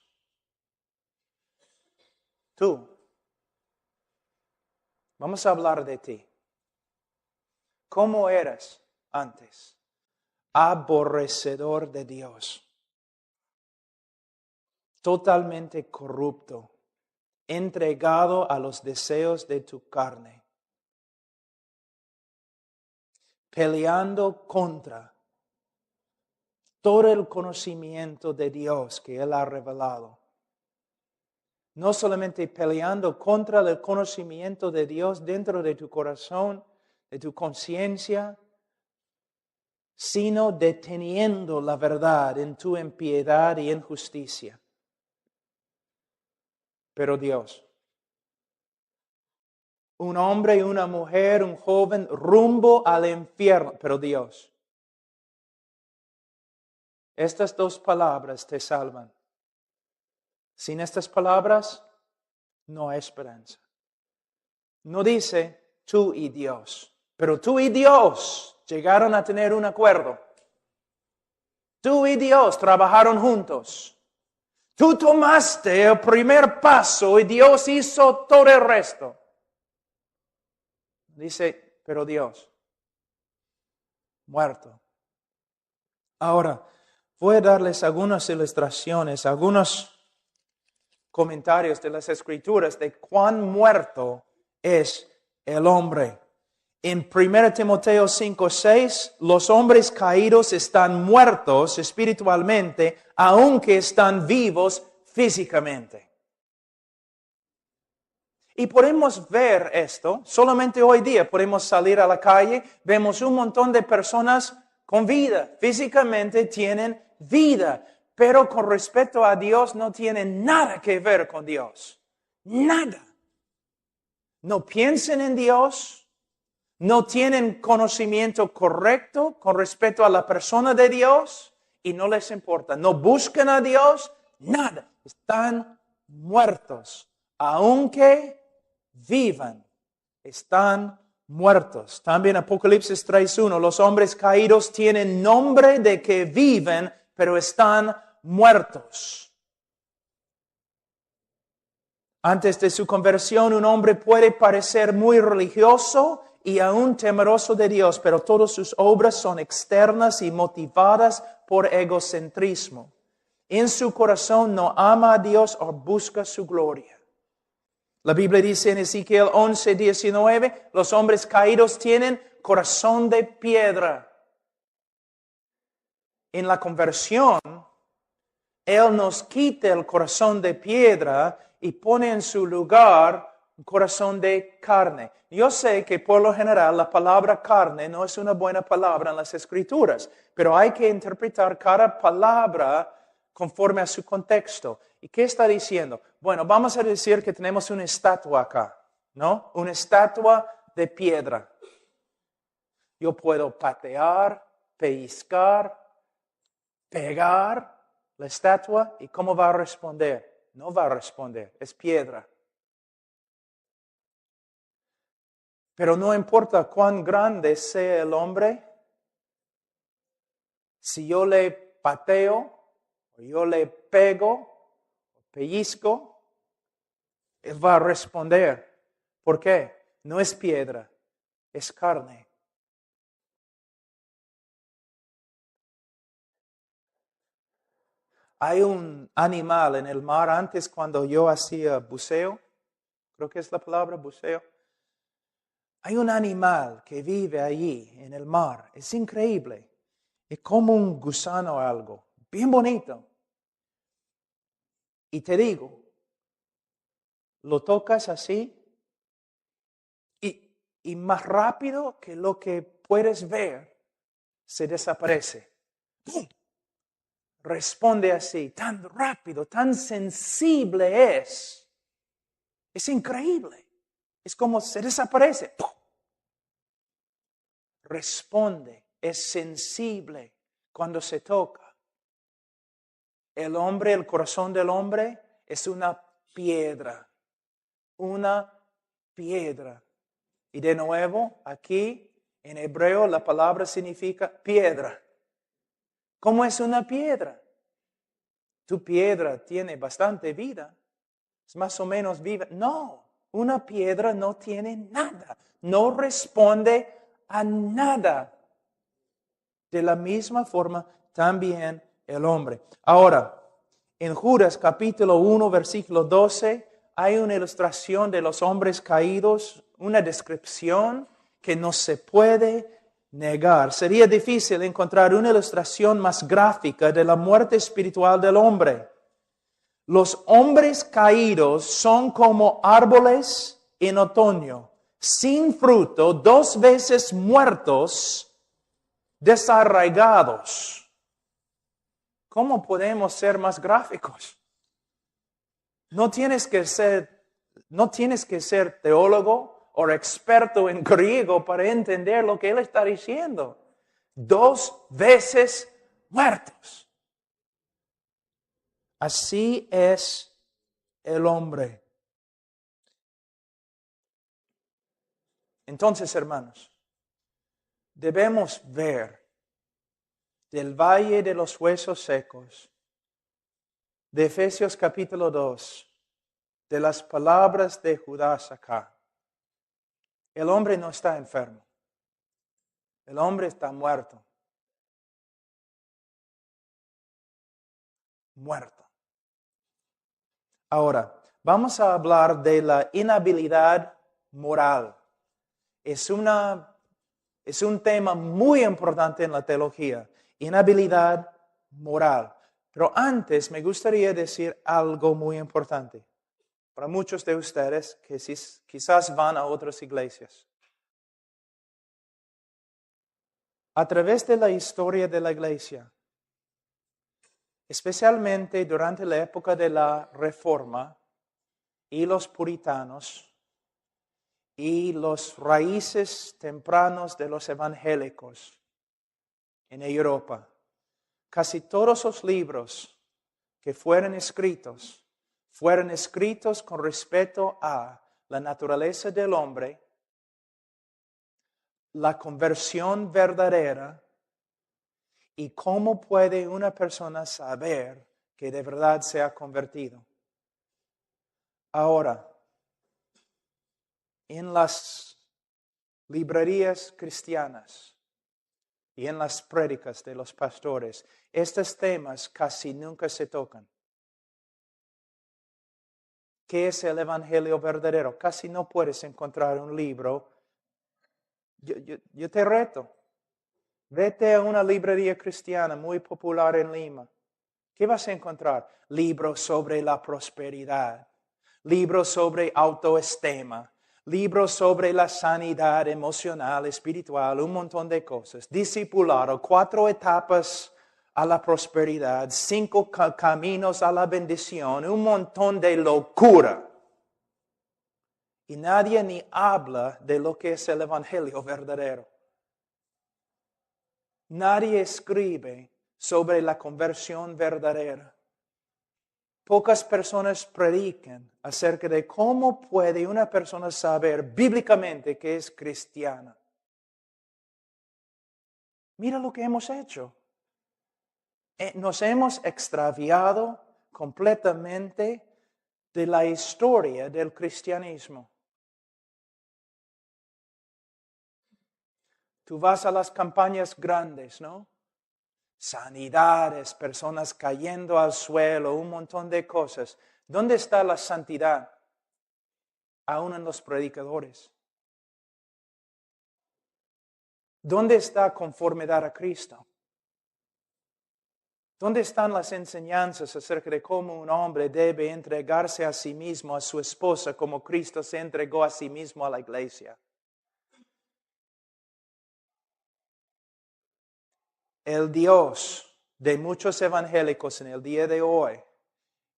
tú, vamos a hablar de ti. ¿Cómo eras antes? Aborrecedor de Dios. Totalmente corrupto, entregado a los deseos de tu carne, peleando contra todo el conocimiento de Dios que Él ha revelado. No solamente peleando contra el conocimiento de Dios dentro de tu corazón, de tu conciencia, sino deteniendo la verdad en tu impiedad y injusticia. Pero Dios, un hombre y una mujer, un joven, rumbo al infierno. Pero Dios, estas dos palabras te salvan. Sin estas palabras, no hay esperanza. No dice tú y Dios, pero tú y Dios llegaron a tener un acuerdo. Tú y Dios trabajaron juntos. Tú tomaste el primer paso y Dios hizo todo el resto. Dice, pero Dios, muerto. Ahora, voy a darles algunas ilustraciones, algunos comentarios de las Escrituras de cuán muerto es el hombre. En 1 Timoteo 5:6, los hombres caídos están muertos espiritualmente, aunque están vivos físicamente. Y podemos ver esto, solamente hoy día podemos salir a la calle, vemos un montón de personas con vida, físicamente tienen vida, pero con respecto a Dios no tienen nada que ver con Dios. Nada. No piensen en Dios, no tienen conocimiento correcto con respecto a la persona de Dios y no les importa. No buscan a Dios, nada. Están muertos, aunque vivan, están muertos. También Apocalipsis 3:1, los hombres caídos tienen nombre de que viven, pero están muertos. Antes de su conversión, un hombre puede parecer muy religioso y aún temeroso de Dios, pero todas sus obras son externas y motivadas por egocentrismo. En su corazón no ama a Dios o busca su gloria. La Biblia dice en Ezequiel 11:19, los hombres caídos tienen corazón de piedra. En la conversión, Él nos quita el corazón de piedra y pone en su lugar un corazón de carne. Yo sé que por lo general la palabra carne no es una buena palabra en las Escrituras, pero hay que interpretar cada palabra conforme a su contexto. ¿Y qué está diciendo? Bueno, vamos a decir que tenemos una estatua acá, ¿no? Una estatua de piedra. Yo puedo patear, pellizcar, pegar la estatua, ¿y cómo va a responder? No va a responder, es piedra. Pero no importa cuán grande sea el hombre, si yo le pateo, o yo le pego, o pellizco, él va a responder. ¿Por qué? No es piedra, es carne. Hay un animal en el mar, antes cuando yo hacía buceo, creo que es la palabra buceo. Hay un animal que vive allí en el mar, es increíble, es como un gusano o algo, bien bonito. Y te digo, lo tocas así y más rápido que lo que puedes ver, se desaparece. ¡Pum! Responde así, tan rápido, tan sensible es. Es increíble. Es como se desaparece. ¡Pum! Responde, es sensible cuando se toca. El hombre, el corazón del hombre es una piedra. Una piedra. Y de nuevo, aquí en hebreo la palabra significa piedra. ¿Cómo es una piedra? Tu piedra tiene bastante vida. Es más o menos viva. No, una piedra no tiene nada. No responde a nada. De la misma forma, también el hombre. Ahora, en Judas capítulo 1, versículo 12, hay una ilustración de los hombres caídos, una descripción que no se puede negar. Sería difícil encontrar una ilustración más gráfica de la muerte espiritual del hombre. Los hombres caídos son como árboles en otoño, sin fruto, 2 veces muertos, desarraigados. ¿Cómo podemos ser más gráficos? No tienes que ser teólogo o experto en griego para entender lo que él está diciendo. 2 veces muertos. Así es el hombre. Entonces, hermanos, debemos ver del valle de los huesos secos, de Efesios capítulo 2, de las palabras de Judas acá. El hombre no está enfermo. El hombre está muerto. Muerto. Ahora, vamos a hablar de la inhabilidad moral. Es un tema muy importante en la teología. Inhabilidad moral. Pero antes me gustaría decir algo muy importante para muchos de ustedes que quizás van a otras iglesias. A través de la historia de la iglesia, especialmente durante la época de la Reforma y los puritanos y los raíces tempranos de los evangélicos en Europa, casi todos los libros que fueron escritos con respecto a la naturaleza del hombre, la conversión verdadera y cómo puede una persona saber que de verdad se ha convertido. Ahora, en las librerías cristianas y en las prédicas de los pastores, estos temas casi nunca se tocan. ¿Qué es el evangelio verdadero? Casi no puedes encontrar un libro. Yo te reto. Vete a una librería cristiana muy popular en Lima. ¿Qué vas a encontrar? Libros sobre la prosperidad, libros sobre autoestima, libros sobre la sanidad emocional, espiritual, un montón de cosas. Discipulado, 4 etapas a la prosperidad, 5 caminos a la bendición, un montón de locura. Y nadie ni habla de lo que es el evangelio verdadero. Nadie escribe sobre la conversión verdadera. Pocas personas predican acerca de cómo puede una persona saber bíblicamente que es cristiana. Mira lo que hemos hecho. Nos hemos extraviado completamente de la historia del cristianismo. Tú vas a las campañas grandes, ¿no? Sanidades, personas cayendo al suelo, un montón de cosas. ¿Dónde está la santidad? Aún en los predicadores. ¿Dónde está conformidad a Cristo? ¿Dónde están las enseñanzas acerca de cómo un hombre debe entregarse a sí mismo, a su esposa, como Cristo se entregó a sí mismo a la iglesia? El Dios de muchos evangélicos en el día de hoy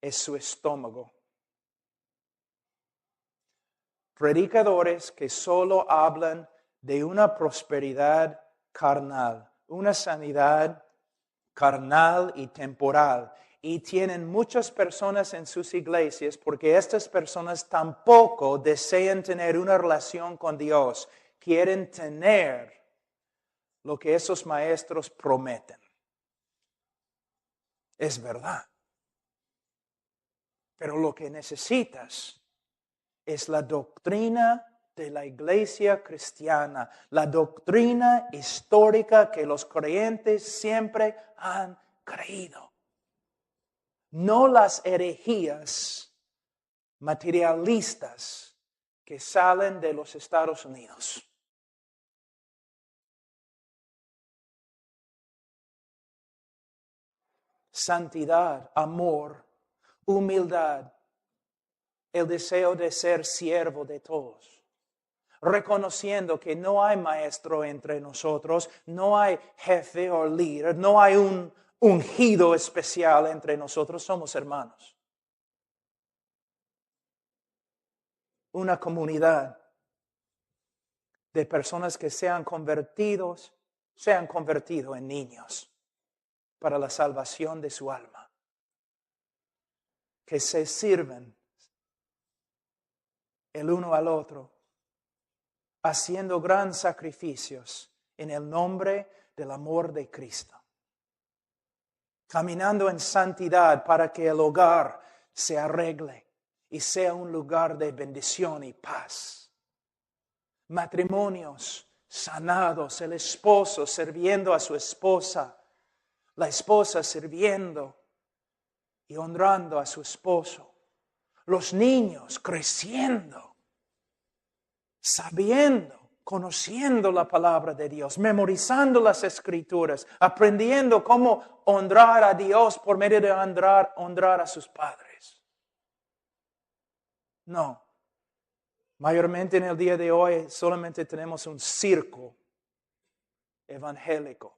es su estómago. Predicadores que solo hablan de una prosperidad carnal, una sanidad carnal y temporal. y tienen muchas personas en sus iglesias porque estas personas tampoco desean tener una relación con Dios. Quieren tener lo que esos maestros prometen. Es verdad. Pero lo que necesitas es la doctrina de la iglesia cristiana, la doctrina histórica que los creyentes siempre han creído. No las herejías materialistas que salen de los Estados Unidos. Santidad, amor, humildad, el deseo de ser siervo de todos, reconociendo que no hay maestro entre nosotros, no hay jefe o líder, no hay un ungido especial entre nosotros, somos hermanos. Una comunidad de personas que se han convertido en niños para la salvación de su alma, que se sirven el uno al otro, haciendo grandes sacrificios en el nombre del amor de Cristo. Caminando en santidad para que el hogar se arregle y sea un lugar de bendición y paz. Matrimonios sanados, el esposo sirviendo a su esposa, la esposa sirviendo y honrando a su esposo. Los niños creciendo, sabiendo, conociendo la palabra de Dios, memorizando las Escrituras, aprendiendo cómo honrar a Dios por medio de honrar a sus padres. No, mayormente en el día de hoy solamente tenemos un circo evangélico.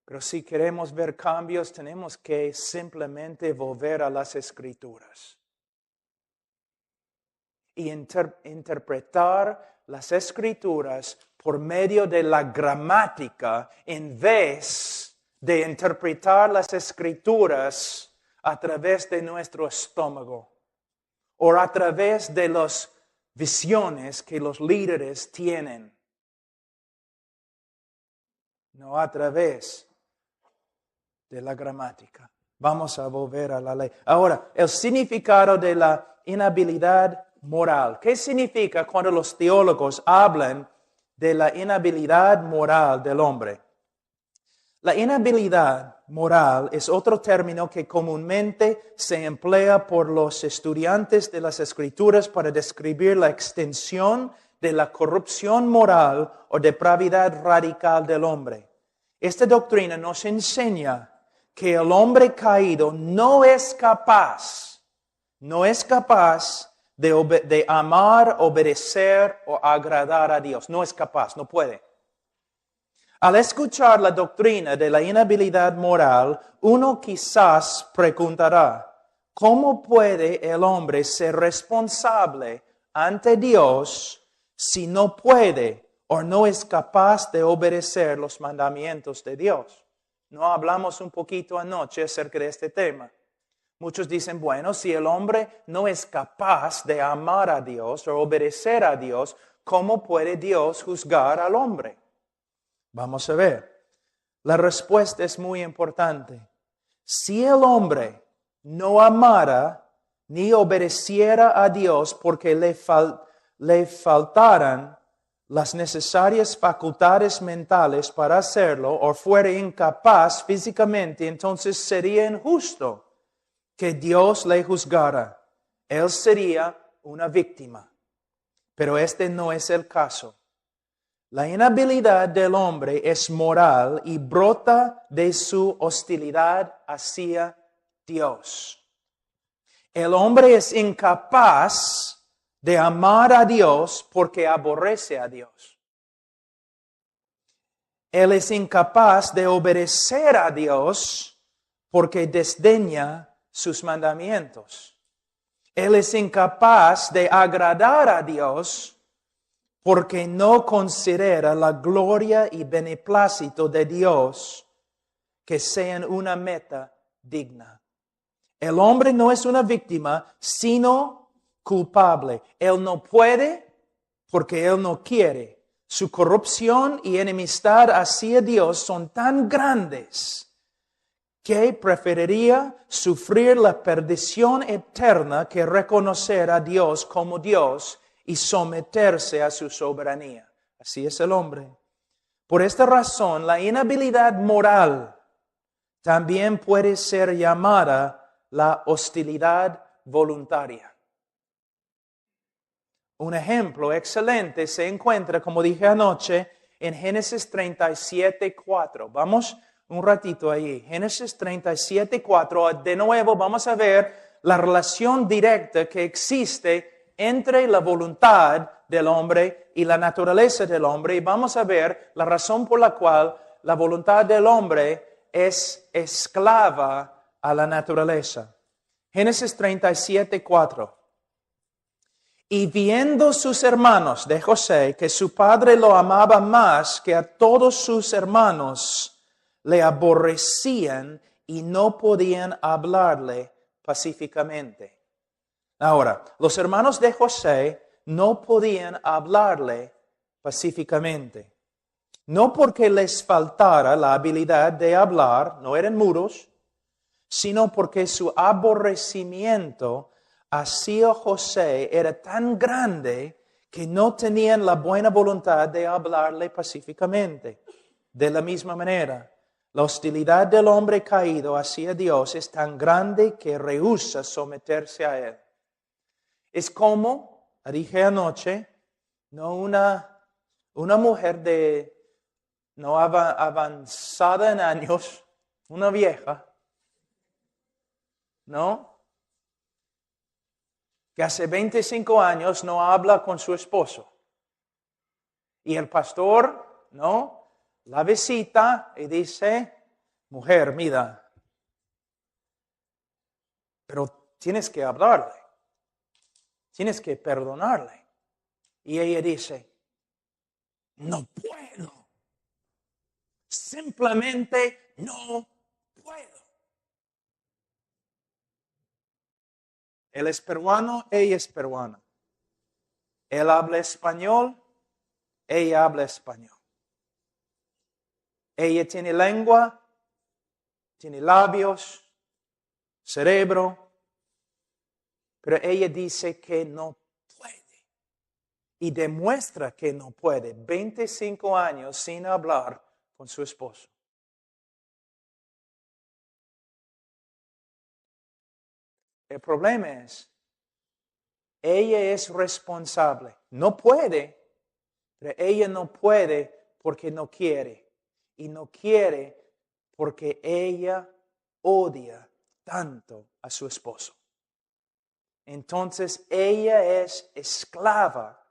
Pero si queremos ver cambios, tenemos que simplemente volver a las Escrituras y interpretar las Escrituras por medio de la gramática en vez de interpretar las Escrituras a través de nuestro estómago o a través de las visiones que los líderes tienen. No a través de la gramática. Vamos a volver a la ley. Ahora, el significado de la inhabilidad moral. ¿Qué significa cuando los teólogos hablan de la inhabilidad moral del hombre? La inhabilidad moral es otro término que comúnmente se emplea por los estudiantes de las Escrituras para describir la extensión de la corrupción moral o depravidad radical del hombre. Esta doctrina nos enseña que el hombre caído no es capaz de amar, obedecer o agradar a Dios. No es capaz, no puede. Al escuchar la doctrina de la inhabilidad moral, uno quizás preguntará, ¿cómo puede el hombre ser responsable ante Dios si no puede o no es capaz de obedecer los mandamientos de Dios? No hablamos un poquito anoche acerca de este tema. Muchos dicen, bueno, si el hombre no es capaz de amar a Dios o obedecer a Dios, ¿cómo puede Dios juzgar al hombre? Vamos a ver. La respuesta es muy importante. Si el hombre no amara ni obedeciera a Dios porque le faltaran las necesarias facultades mentales para hacerlo o fuera incapaz físicamente, entonces sería injusto que Dios le juzgara. Él sería una víctima. Pero este no es el caso. La inhabilidad del hombre es moral y brota de su hostilidad hacia Dios. El hombre es incapaz de amar a Dios porque aborrece a Dios. Él es incapaz de obedecer a Dios porque desdeña sus mandamientos. Él es incapaz de agradar a Dios porque no considera la gloria y beneplácito de Dios que sean una meta digna. El hombre no es una víctima, sino culpable. Él no puede porque él no quiere. Su corrupción y enemistad hacia Dios son tan grandes que preferiría sufrir la perdición eterna que reconocer a Dios como Dios y someterse a su soberanía. Así es el hombre. Por esta razón, la inhabilidad moral también puede ser llamada la hostilidad voluntaria. Un ejemplo excelente se encuentra, como dije anoche, en Génesis 37:4. Vamos un ratito allí. Génesis 37:4. De nuevo vamos a ver la relación directa que existe entre la voluntad del hombre y la naturaleza del hombre. Y vamos a ver la razón por la cual la voluntad del hombre es esclava a la naturaleza. Génesis 37:4. Y viendo sus hermanos de José que su padre lo amaba más que a todos sus hermanos, le aborrecían y no podían hablarle pacíficamente. Ahora, los hermanos de José no podían hablarle pacíficamente. No porque les faltara la habilidad de hablar, no eran mudos, sino porque su aborrecimiento hacia José era tan grande que no tenían la buena voluntad de hablarle pacíficamente. De la misma manera, la hostilidad del hombre caído hacia Dios es tan grande que rehúsa someterse a Él. Es como, dije anoche, no una mujer no avanzada en años, una vieja, ¿no? Que hace 25 años no habla con su esposo. Y el pastor, ¿no? La visita y dice, mujer, mira, pero tienes que hablarle. Tienes que perdonarle. Y ella dice, no puedo. Simplemente no puedo. Él es peruano, ella es peruana. Él habla español, ella habla español. Ella tiene lengua, tiene labios, cerebro, pero ella dice que no puede y demuestra que no puede. 25 años sin hablar con su esposo. El problema es, ella es responsable. No puede, pero ella no puede porque no quiere. Y no quiere porque ella odia tanto a su esposo. Entonces ella es esclava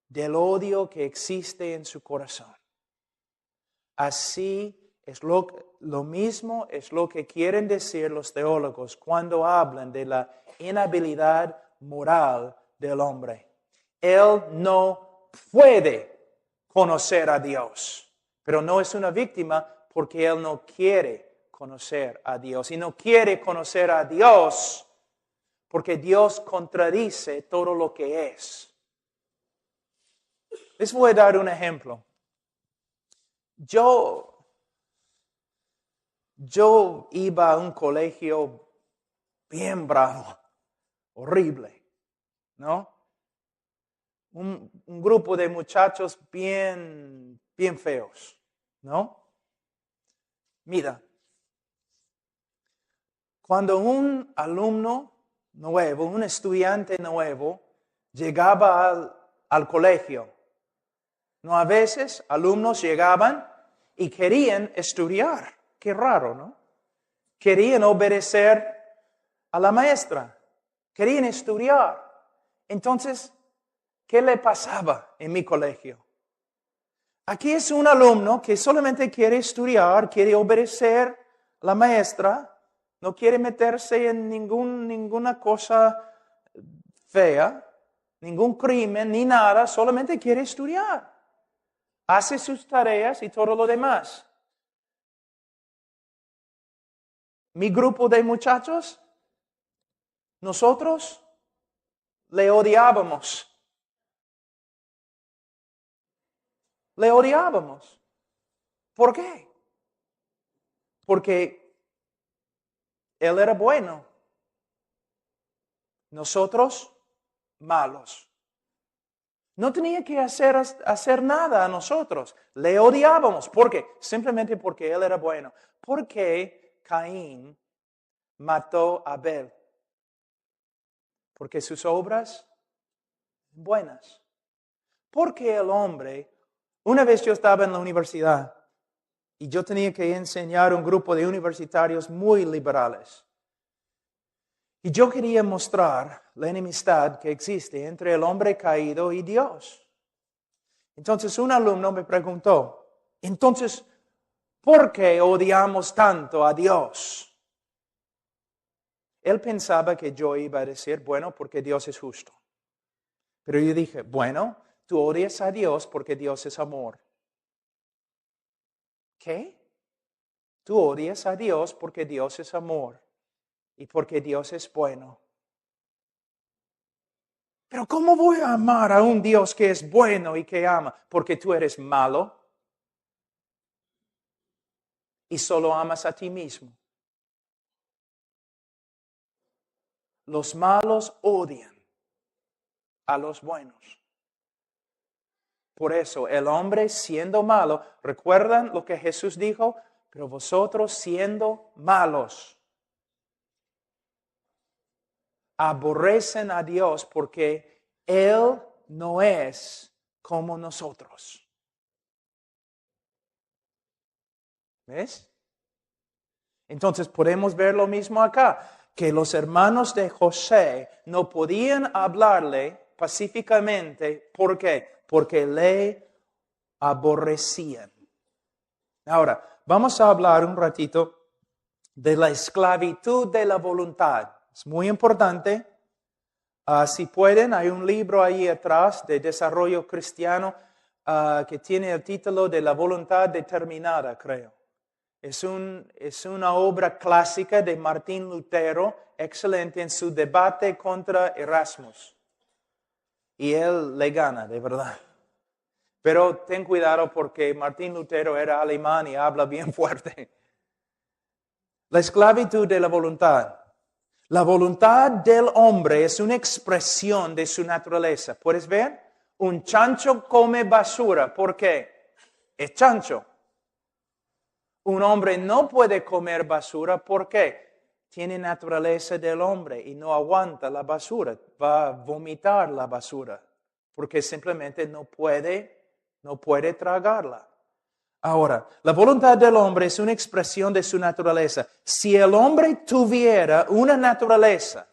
del odio que existe en su corazón. Así es lo mismo es lo que quieren decir los teólogos cuando hablan de la inhabilidad moral del hombre. Él no puede conocer a Dios, pero no es una víctima porque él no quiere conocer a Dios. Y no quiere conocer a Dios porque Dios contradice todo lo que es. Les voy a dar un ejemplo. Yo iba a un colegio bien bravo, horrible, ¿no? Un grupo de muchachos bien feos, ¿no? Mira, cuando un alumno nuevo, un estudiante nuevo, llegaba al colegio, no, a veces alumnos llegaban y querían estudiar. Qué raro, ¿no? Querían obedecer a la maestra. Querían estudiar. Entonces, ¿qué le pasaba en mi colegio? Aquí es un alumno que solamente quiere estudiar, quiere obedecer a la maestra, no quiere meterse en ninguna cosa fea, ningún crimen, ni nada, solamente quiere estudiar. hace sus tareas y todo lo demás. Mi grupo de muchachos, nosotros le odiábamos. Le odiábamos. ¿Por qué? Porque él era bueno. Nosotros, malos. No tenía que hacer nada a nosotros. Le odiábamos. ¿Por qué? Simplemente porque él era bueno. ¿Por qué Caín mató a Abel? Porque sus obras buenas. Porque el hombre, una vez yo estaba en la universidad y yo tenía que enseñar a un grupo de universitarios muy liberales. Y yo quería mostrar la enemistad que existe entre el hombre caído y Dios. Entonces un alumno me preguntó, entonces, ¿por qué odiamos tanto a Dios? Él pensaba que yo iba a decir, bueno, porque Dios es justo. Pero yo dije, bueno, tú odias a Dios porque Dios es amor. ¿Qué? Tú odias a Dios porque Dios es amor y porque Dios es bueno. Pero ¿cómo voy a amar a un Dios que es bueno y que ama? Porque tú eres malo y solo amas a ti mismo. Los malos odian a los buenos. Por eso el hombre siendo malo, ¿recuerdan lo que Jesús dijo? Pero vosotros siendo malos, aborrecen a Dios porque Él no es como nosotros. ¿Ves? Entonces podemos ver lo mismo acá, que los hermanos de José no podían hablarle pacíficamente. ¿Por qué? Porque le aborrecían. Ahora, vamos a hablar un ratito de la esclavitud de la voluntad. Es muy importante. Si pueden, hay un libro ahí atrás de desarrollo cristiano que tiene el título de La voluntad determinada, creo. Es una obra clásica de Martín Lutero, excelente en su debate contra Erasmus. Y él le gana, de verdad. Pero ten cuidado porque Martín Lutero era alemán y habla bien fuerte. La esclavitud de la voluntad. La voluntad del hombre es una expresión de su naturaleza. ¿Puedes ver? Un chancho come basura. ¿Por qué? Es chancho. Un hombre no puede comer basura. ¿Por qué? Tiene naturaleza del hombre y no aguanta la basura. Va a vomitar la basura porque simplemente no puede tragarla. Ahora, la voluntad del hombre es una expresión de su naturaleza. Si el hombre tuviera una naturaleza,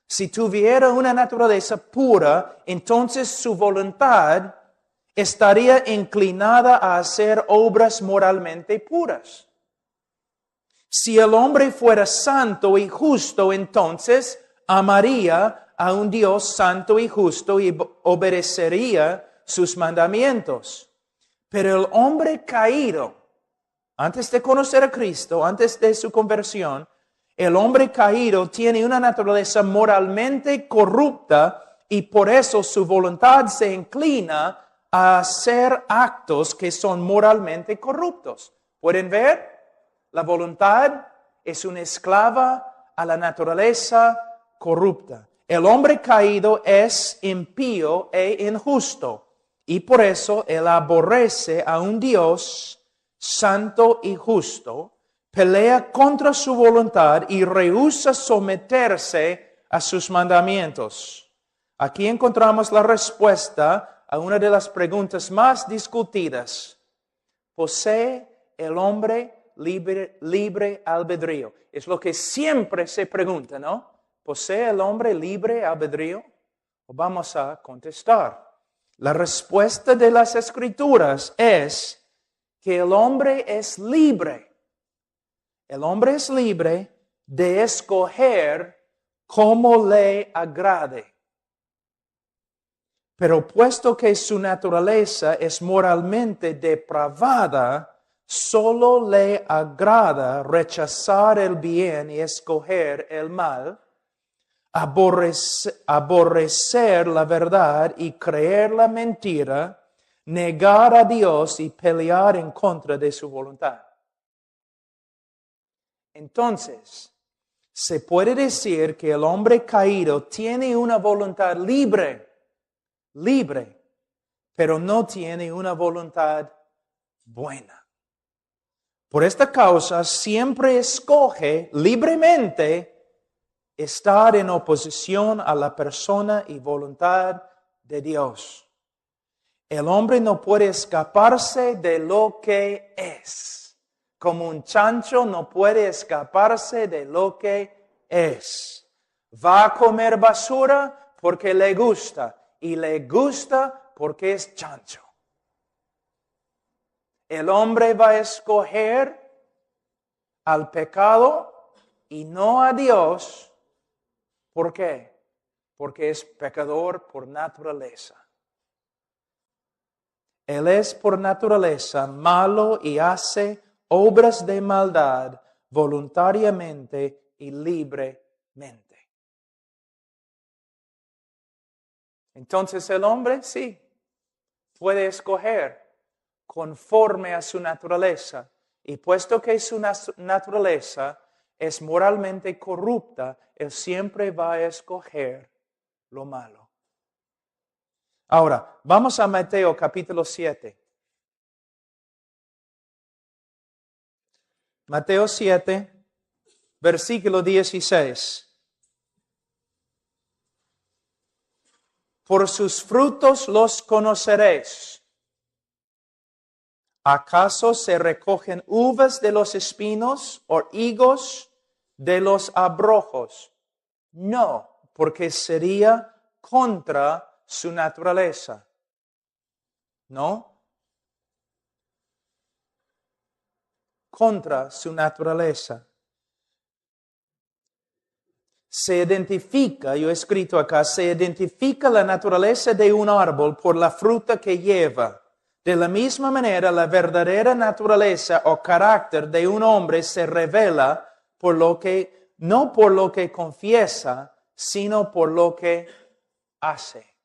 si tuviera una naturaleza pura, entonces su voluntad estaría inclinada a hacer obras moralmente puras. Si el hombre fuera santo y justo, entonces amaría a un Dios santo y justo y obedecería sus mandamientos. Pero el hombre caído, antes de conocer a Cristo, antes de su conversión, el hombre caído tiene una naturaleza moralmente corrupta y por eso su voluntad se inclina a hacer actos que son moralmente corruptos. ¿Pueden ver? La voluntad es una esclava a la naturaleza corrupta. El hombre caído es impío e injusto. Y por eso él aborrece a un Dios santo y justo, pelea contra su voluntad y rehúsa someterse a sus mandamientos. Aquí encontramos la respuesta a una de las preguntas más discutidas. ¿Posee el hombre libre albedrío? Es lo que siempre se pregunta, ¿no? ¿Posee el hombre libre albedrío? Vamos a contestar. La respuesta de las Escrituras es que el hombre es libre. El hombre es libre de escoger cómo le agrade. Pero puesto que su naturaleza es moralmente depravada, solo le agrada rechazar el bien y escoger el mal, aborrecer la verdad y creer la mentira, negar a Dios y pelear en contra de su voluntad. Entonces, se puede decir que el hombre caído tiene una voluntad libre, pero no tiene una voluntad buena. Por esta causa, siempre escoge libremente estar en oposición a la persona y voluntad de Dios. El hombre no puede escaparse de lo que es. Como un chancho no puede escaparse de lo que es. Va a comer basura porque le gusta y le gusta porque es chancho. El hombre va a escoger al pecado y no a Dios. ¿Por qué? Porque es pecador por naturaleza. Él es por naturaleza malo y hace obras de maldad voluntariamente y libremente. Entonces el hombre sí puede escoger conforme a su naturaleza. Y puesto que su naturaleza es moralmente corrupta, él siempre va a escoger lo malo. Ahora, vamos a Mateo capítulo 7. Mateo 7, versículo 16. Por sus frutos los conoceréis. ¿Acaso se recogen uvas de los espinos o higos de los abrojos? No, porque sería contra su naturaleza. ¿No? Contra su naturaleza. Se identifica, yo he escrito acá, se identifica la naturaleza de un árbol por la fruta que lleva. De la misma manera, la verdadera naturaleza o carácter de un hombre se revela no por lo que confiesa, sino por lo que hace.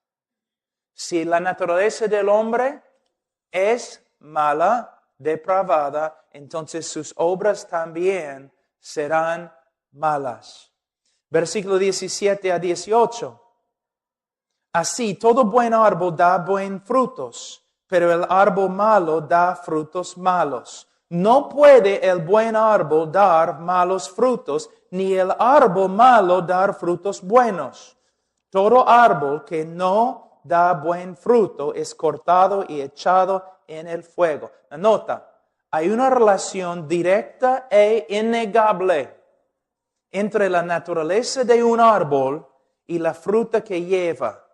Si la naturaleza del hombre es mala, depravada, entonces sus obras también serán malas. Versículo 17 a 18. Así, todo buen árbol da buen frutos, pero el árbol malo da frutos malos. No puede el buen árbol dar malos frutos, ni el árbol malo dar frutos buenos. Todo árbol que no da buen fruto es cortado y echado en el fuego. Nota, hay una relación directa e innegable entre la naturaleza de un árbol y la fruta que lleva.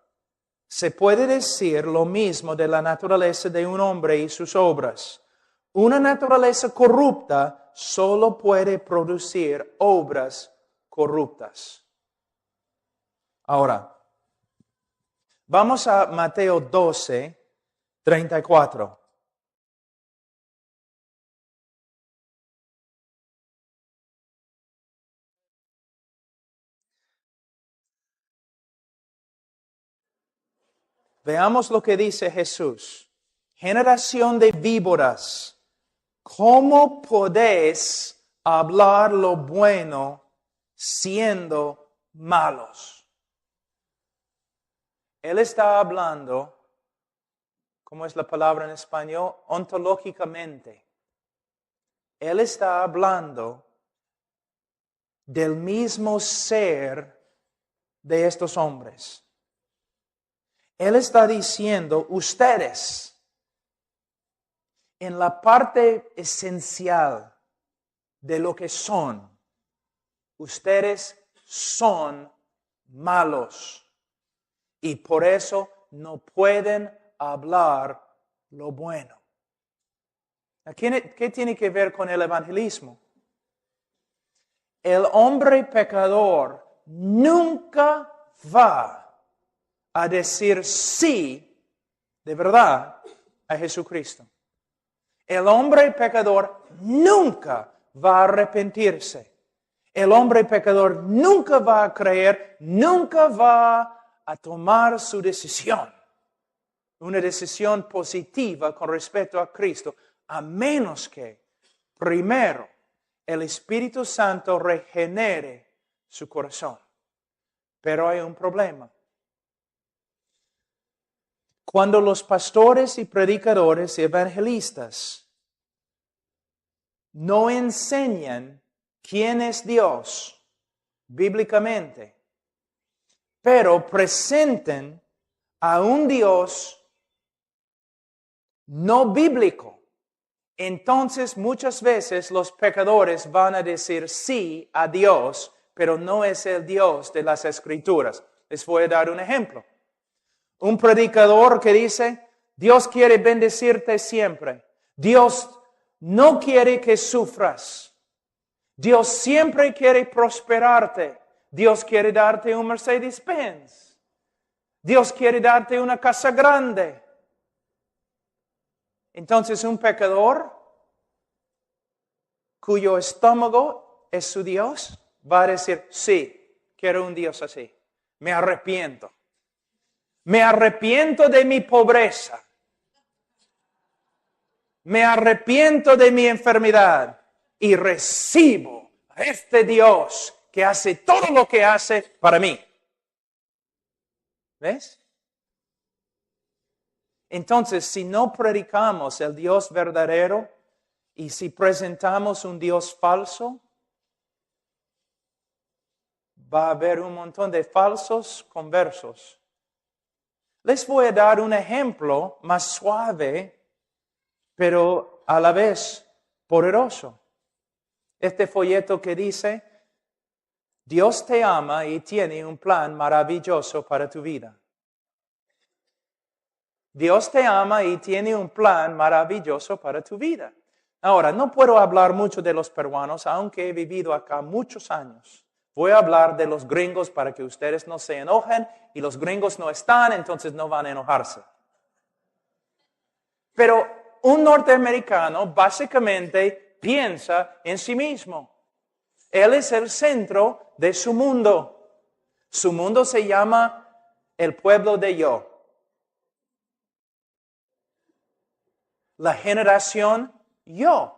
Se puede decir lo mismo de la naturaleza de un hombre y sus obras. Una naturaleza corrupta solo puede producir obras corruptas. Ahora, vamos a Mateo 12, 34. Veamos lo que dice Jesús. Generación de víboras, ¿cómo podéis hablar lo bueno siendo malos? Él está hablando, ¿cómo es la palabra en español? Ontológicamente. Él está hablando del mismo ser de estos hombres. Él está diciendo, ustedes, en la parte esencial de lo que son, ustedes son malos y por eso no pueden hablar lo bueno. ¿Qué tiene que ver con el evangelismo? El hombre pecador nunca va a decir sí, de verdad, a Jesucristo. El hombre pecador nunca va a arrepentirse. El hombre pecador nunca va a creer, nunca va a tomar su decisión. Una decisión positiva con respecto a Cristo, a menos que, primero, el Espíritu Santo regenere su corazón. Pero hay un problema. Cuando los pastores y predicadores y evangelistas no enseñan quién es Dios bíblicamente, pero presenten a un Dios no bíblico, entonces muchas veces los pecadores van a decir sí a Dios, pero no es el Dios de las Escrituras. Les voy a dar un ejemplo. Un predicador que dice, Dios quiere bendecirte siempre. Dios no quiere que sufras. Dios siempre quiere prosperarte. Dios quiere darte un Mercedes-Benz. Dios quiere darte una casa grande. Entonces un pecador cuyo estómago es su Dios va a decir, sí, quiero un Dios así. Me arrepiento. Me arrepiento de mi pobreza. Me arrepiento de mi enfermedad y recibo a este Dios que hace todo lo que hace para mí. ¿Ves? Entonces, si no predicamos el Dios verdadero y si presentamos un Dios falso, va a haber un montón de falsos conversos. Les voy a dar un ejemplo más suave, pero a la vez poderoso. Este folleto que dice, Dios te ama y tiene un plan maravilloso para tu vida. Dios te ama y tiene un plan maravilloso para tu vida. Ahora, no puedo hablar mucho de los peruanos, aunque he vivido acá muchos años. Voy a hablar de los gringos para que ustedes no se enojen y los gringos no están, entonces no van a enojarse. Pero un norteamericano básicamente piensa en sí mismo. Él es el centro de su mundo. Su mundo se llama el pueblo de yo. La generación yo.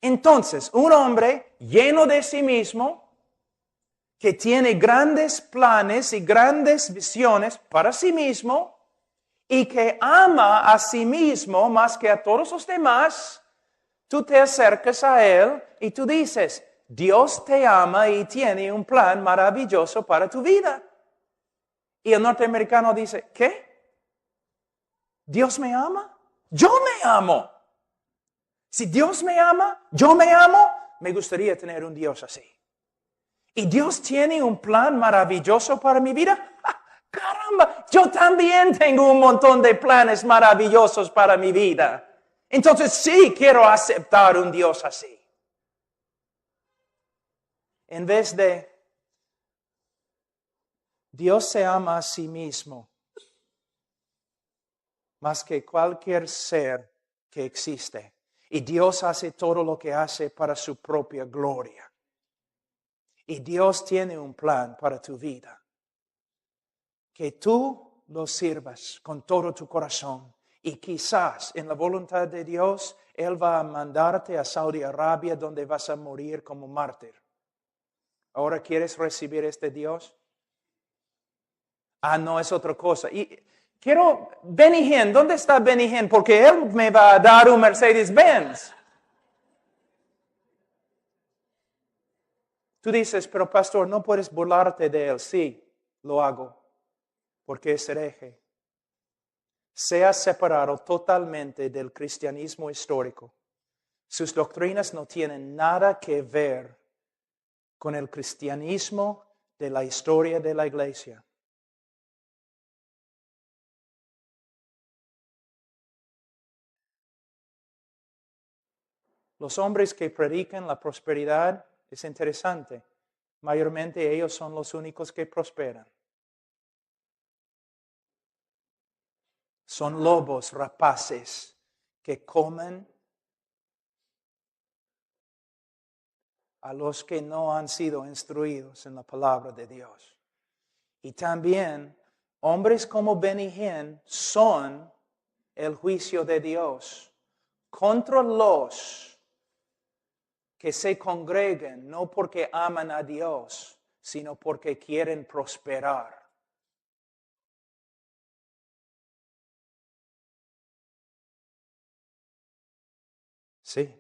Entonces, un hombre lleno de sí mismo, que tiene grandes planes y grandes visiones para sí mismo, y que ama a sí mismo más que a todos los demás, tú te acercas a él y tú dices, Dios te ama y tiene un plan maravilloso para tu vida. Y el norteamericano dice, ¿qué? ¿Dios me ama? Yo me amo. Si Dios me ama, yo me amo, me gustaría tener un Dios así. ¿Y Dios tiene un plan maravilloso para mi vida? ¡Ah, caramba! Yo también tengo un montón de planes maravillosos para mi vida. Entonces sí quiero aceptar un Dios así. En vez de Dios se ama a sí mismo más que cualquier ser que existe. Y Dios hace todo lo que hace para su propia gloria. Y Dios tiene un plan para tu vida. Que tú lo sirvas con todo tu corazón. Y quizás en la voluntad de Dios, Él va a mandarte a Saudi Arabia donde vas a morir como mártir. ¿Ahora quieres recibir este Dios? Ah, no, es otra cosa. Y quiero, Benny Hinn, ¿dónde está Benny Hinn? Porque él me va a dar un Mercedes-Benz. Tú dices, pero pastor, no puedes burlarte de él. Sí, lo hago, porque es hereje. Se ha separado totalmente del cristianismo histórico. Sus doctrinas no tienen nada que ver con el cristianismo de la historia de la iglesia. Los hombres que predican la prosperidad es interesante. Mayormente ellos son los únicos que prosperan. son lobos rapaces que comen a los que no han sido instruidos en la palabra de Dios. Y también hombres como Ben y Hinn son el juicio de Dios contra los que se congregan no porque aman a Dios, sino porque quieren prosperar. Sí.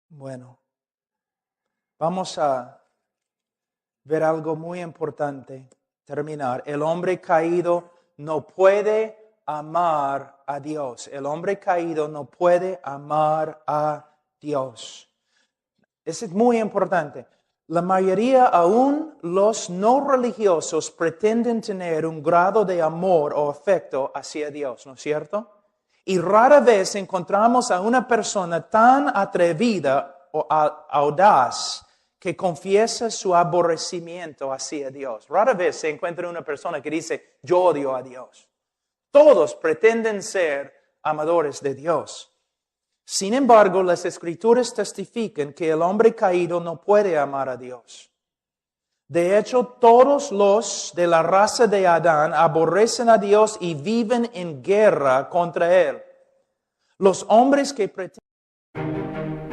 Bueno, vamos a ver algo muy importante. Terminar. El hombre caído no puede amar a Dios. El hombre caído no puede amar a Dios. Eso es muy importante. La mayoría, aún los no religiosos, pretenden tener un grado de amor o afecto hacia Dios, ¿no es cierto? Y rara vez encontramos a una persona tan atrevida o audaz que confiesa su aborrecimiento hacia Dios. Rara vez se encuentra una persona que dice, yo odio a Dios. Todos pretenden ser amadores de Dios. Sin embargo, las Escrituras testifican que el hombre caído no puede amar a Dios. De hecho, todos los de la raza de Adán aborrecen a Dios y viven en guerra contra Él. Los hombres que pretenden